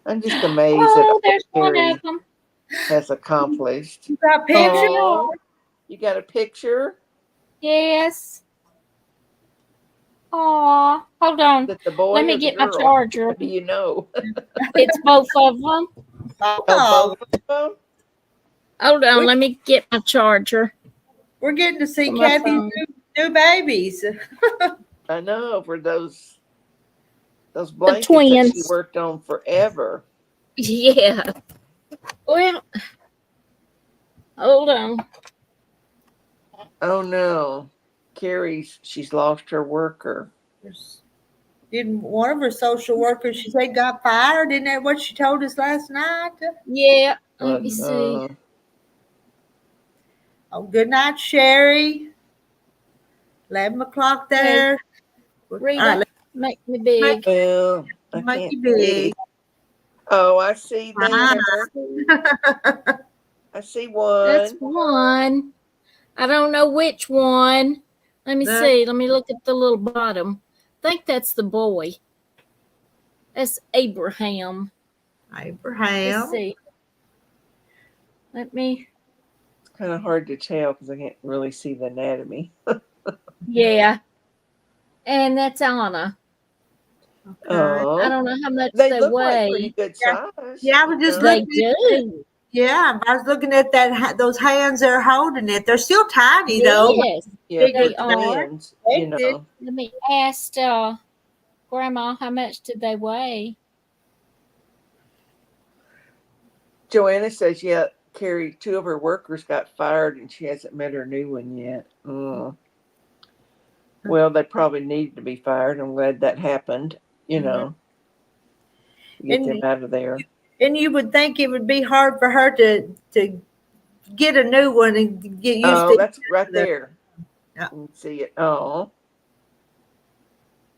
[SPEAKER 2] I'm just amazed
[SPEAKER 4] Oh,
[SPEAKER 2] at all
[SPEAKER 4] there's one
[SPEAKER 2] Carrie
[SPEAKER 4] of them.
[SPEAKER 2] has accomplished.
[SPEAKER 1] You got pictures?
[SPEAKER 2] Aw, you got a picture
[SPEAKER 4] Yes. Oh, hold on.
[SPEAKER 2] that the boy
[SPEAKER 4] Let
[SPEAKER 2] or
[SPEAKER 4] me
[SPEAKER 2] the
[SPEAKER 4] get my
[SPEAKER 2] girl?
[SPEAKER 4] charger.
[SPEAKER 2] What do you know?
[SPEAKER 4] It's both of them.
[SPEAKER 2] Oh,
[SPEAKER 1] Oh,
[SPEAKER 2] both of them?
[SPEAKER 4] Hold on. Let me get my charger.
[SPEAKER 1] we're getting to see
[SPEAKER 4] For my
[SPEAKER 1] Kathy's
[SPEAKER 4] phone.
[SPEAKER 1] new babies.
[SPEAKER 2] I know, for those blankets that
[SPEAKER 4] twins.
[SPEAKER 2] she worked on forever.
[SPEAKER 4] Yeah. Well, hold on.
[SPEAKER 2] Oh no. She's lost her worker.
[SPEAKER 1] Didn't one of her social workers, she said, got fired? Isn't that what she told us last night?
[SPEAKER 4] Yeah. Let
[SPEAKER 2] But,
[SPEAKER 4] me see.
[SPEAKER 1] Oh, good night, Sherry. 11 o'clock there.
[SPEAKER 4] Rita, make me big.
[SPEAKER 2] well, I
[SPEAKER 1] Make
[SPEAKER 2] can't
[SPEAKER 1] you big.
[SPEAKER 2] see. Oh, I see
[SPEAKER 1] Ah.
[SPEAKER 2] there. I see
[SPEAKER 4] That's
[SPEAKER 2] one.
[SPEAKER 4] one. I don't know which one. Let me
[SPEAKER 1] No.
[SPEAKER 4] see. Let me look at the little bottom. I think that's the boy. That's Abraham. Let's
[SPEAKER 1] Abraham.
[SPEAKER 4] see. Let me.
[SPEAKER 2] It's kind of hard to tell because I can't really see the anatomy.
[SPEAKER 4] Yeah. And that's Anna.
[SPEAKER 1] Okay.
[SPEAKER 4] I
[SPEAKER 2] Oh,
[SPEAKER 4] don't know how much
[SPEAKER 2] they
[SPEAKER 4] they
[SPEAKER 2] look
[SPEAKER 4] weigh.
[SPEAKER 2] like pretty good
[SPEAKER 1] Yeah.
[SPEAKER 2] size.
[SPEAKER 1] Yeah, I was just
[SPEAKER 4] They
[SPEAKER 1] looking at
[SPEAKER 4] do.
[SPEAKER 1] yeah, I was looking at those hands that are holding it. They're still tiny though.
[SPEAKER 4] Yes,
[SPEAKER 2] Yeah,
[SPEAKER 1] Bigger
[SPEAKER 4] they
[SPEAKER 2] for
[SPEAKER 4] are.
[SPEAKER 2] twins,
[SPEAKER 1] They
[SPEAKER 2] you
[SPEAKER 1] did.
[SPEAKER 2] know.
[SPEAKER 4] Let me ask Grandma how much did they weigh?
[SPEAKER 2] Joanna says, yeah, Carrie, 2 of her workers got fired and she hasn't met her new one yet. Well, they probably needed to be fired. I'm glad that happened, you know, to get them out of there.
[SPEAKER 1] And you would think it would be hard for her to get a new one and get used
[SPEAKER 2] Oh,
[SPEAKER 1] to
[SPEAKER 2] that's right there.
[SPEAKER 1] Yeah.
[SPEAKER 2] You can see it. Oh,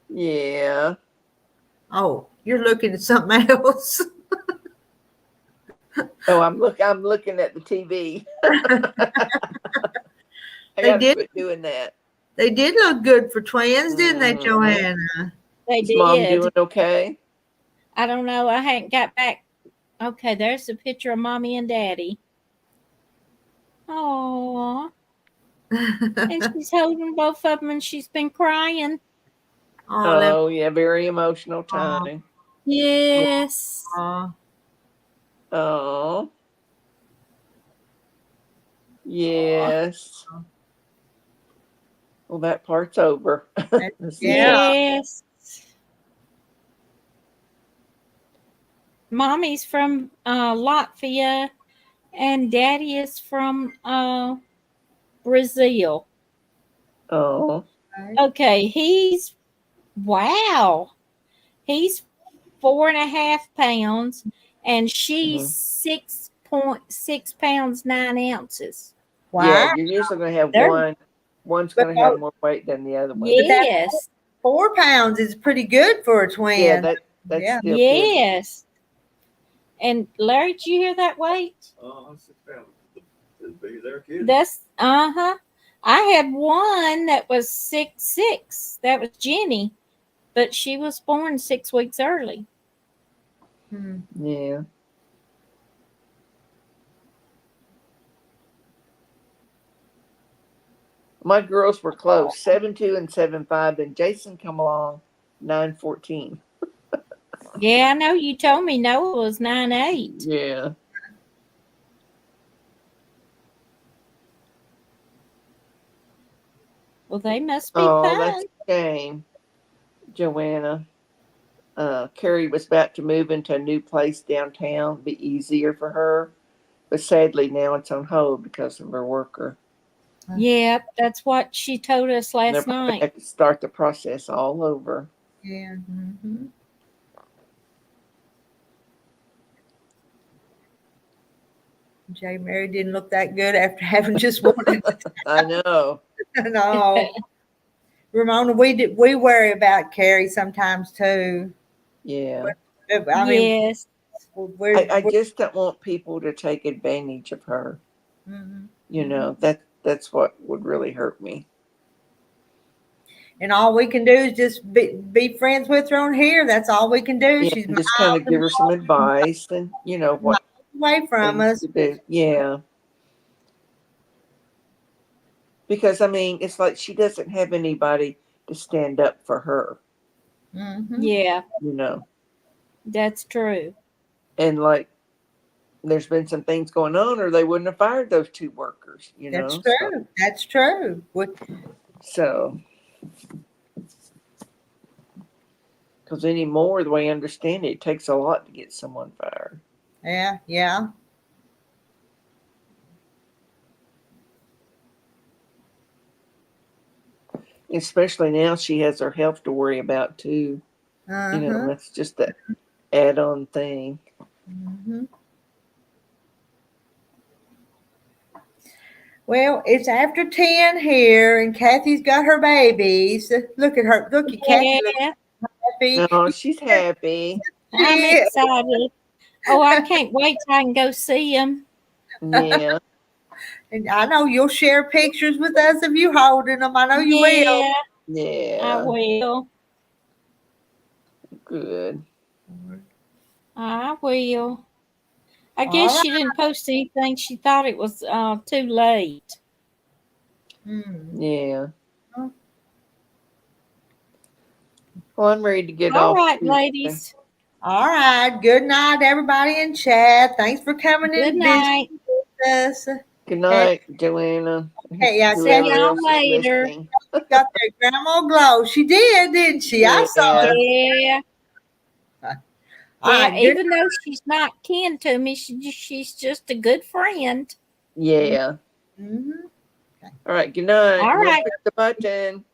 [SPEAKER 2] yeah.
[SPEAKER 1] Oh, you're looking at something else.
[SPEAKER 2] Oh, I'm looking at the TV. I
[SPEAKER 1] They
[SPEAKER 2] gotta
[SPEAKER 1] did.
[SPEAKER 2] quit doing that.
[SPEAKER 1] They did look good for twins, didn't they,
[SPEAKER 2] Mhm.
[SPEAKER 1] Joanna?
[SPEAKER 4] They
[SPEAKER 2] Is Mom
[SPEAKER 4] did.
[SPEAKER 2] doing okay?
[SPEAKER 4] I don't know. I hadn't got back. Okay, there's a picture of Mommy and Daddy. Oh, and she's holding both of them, and she's been crying.
[SPEAKER 2] Oh, yeah, very emotional time.
[SPEAKER 4] Yes.
[SPEAKER 2] Oh, yes. Well, that part's over. Let's see.
[SPEAKER 1] Yeah.
[SPEAKER 4] Yes. Mommy's from Latvia, and Daddy is from Brazil.
[SPEAKER 2] Oh,
[SPEAKER 4] Okay, wow. He's 4.5 pounds, and she's 6.6 pounds 9 ounces.
[SPEAKER 1] Wow.
[SPEAKER 2] yeah. You're usually gonna have
[SPEAKER 1] They're-
[SPEAKER 2] one. One's
[SPEAKER 1] but
[SPEAKER 2] gonna have more weight than the other one.
[SPEAKER 4] Yes,
[SPEAKER 1] 4 pounds is pretty good for a twin.
[SPEAKER 2] Yeah, that's
[SPEAKER 1] Yeah.
[SPEAKER 2] still good.
[SPEAKER 4] yes. And Larry, did you hear that weight?
[SPEAKER 5] 6 pounds. As big as their kids.
[SPEAKER 4] That's I had one that was 6'6". That was Jenny, but she was born 6 weeks early.
[SPEAKER 2] Yeah. My girls were close, 7'2" and 7'5", and Jason come along 9'14".
[SPEAKER 4] Yeah, I know you told me Noah was 9'8".
[SPEAKER 2] Yeah.
[SPEAKER 4] Well, they must be
[SPEAKER 2] Oh,
[SPEAKER 4] fine.
[SPEAKER 2] that's a shame, Joanna. Carrie was about to move into a new place downtown, be easier for her, but sadly now it's on hold because of her worker.
[SPEAKER 4] Yep, that's what she told us
[SPEAKER 2] They'll
[SPEAKER 4] last
[SPEAKER 2] probably
[SPEAKER 4] night.
[SPEAKER 2] have to start the process all over.
[SPEAKER 1] Yeah. J. Mary didn't look that good after having just one.
[SPEAKER 2] I know.
[SPEAKER 1] No. Ramona, we worry about Carrie sometimes too.
[SPEAKER 2] Yeah.
[SPEAKER 1] I mean,
[SPEAKER 4] Yes.
[SPEAKER 2] I just don't want people to take advantage of her.
[SPEAKER 1] Mhm.
[SPEAKER 2] You know, that's what would really hurt me.
[SPEAKER 1] And all we can do is just be friends with her on here. That's all we can do.
[SPEAKER 2] Yeah,
[SPEAKER 1] She's
[SPEAKER 2] just kind of give her some advice and, what
[SPEAKER 1] away from
[SPEAKER 2] things
[SPEAKER 1] us.
[SPEAKER 2] to do. Yeah. Because, it's like she doesn't have anybody to stand up for her,
[SPEAKER 1] Mhm.
[SPEAKER 4] Yeah, that's true.
[SPEAKER 2] And, like, there's been some things going on or they wouldn't have fired those 2 workers,
[SPEAKER 1] That's true. That's true.
[SPEAKER 2] So, because anymore, the way I understand it, it takes a lot to get someone fired.
[SPEAKER 1] Yeah, yeah.
[SPEAKER 2] Especially now she has her health to worry about too.
[SPEAKER 1] Uh-huh.
[SPEAKER 2] That's just an add-on thing.
[SPEAKER 1] Mhm. Well, it's after 10 here, and Kathy's got her babies. Look at her. Look at Kathy. Look
[SPEAKER 4] Yeah,
[SPEAKER 1] happy.
[SPEAKER 2] No, she's happy.
[SPEAKER 4] I'm
[SPEAKER 1] Yeah.
[SPEAKER 4] excited. Oh, I can't wait till I can go see him.
[SPEAKER 2] Yeah.
[SPEAKER 1] And I know you'll share pictures with us of you holding them. I know you will.
[SPEAKER 4] Yeah, I
[SPEAKER 2] Yeah.
[SPEAKER 4] will.
[SPEAKER 2] Good.
[SPEAKER 4] I will. I
[SPEAKER 1] All
[SPEAKER 4] guess
[SPEAKER 1] right.
[SPEAKER 4] she didn't post anything. She thought it was too late.
[SPEAKER 2] Yeah.
[SPEAKER 1] Oh.
[SPEAKER 2] Well, I'm ready to get
[SPEAKER 4] All
[SPEAKER 2] off.
[SPEAKER 4] right,
[SPEAKER 2] too.
[SPEAKER 4] ladies.
[SPEAKER 1] All right. Good night, everybody in chat. Thanks for coming
[SPEAKER 4] Good
[SPEAKER 1] in
[SPEAKER 4] night.
[SPEAKER 1] with us.
[SPEAKER 2] Good night, Joanna.
[SPEAKER 1] Hey, yeah,
[SPEAKER 4] See
[SPEAKER 2] Whoever
[SPEAKER 4] y'all
[SPEAKER 2] else is
[SPEAKER 4] later.
[SPEAKER 2] listening.
[SPEAKER 1] Got that grandma glow. She did, didn't she? I saw her.
[SPEAKER 4] Yeah.
[SPEAKER 1] All
[SPEAKER 4] Yeah,
[SPEAKER 1] right, good.
[SPEAKER 4] even though she's not kin to me, she's just a good friend.
[SPEAKER 2] Yeah.
[SPEAKER 1] Mhm.
[SPEAKER 2] All right. Good night.
[SPEAKER 4] All
[SPEAKER 2] We'll
[SPEAKER 4] right.
[SPEAKER 2] push the button.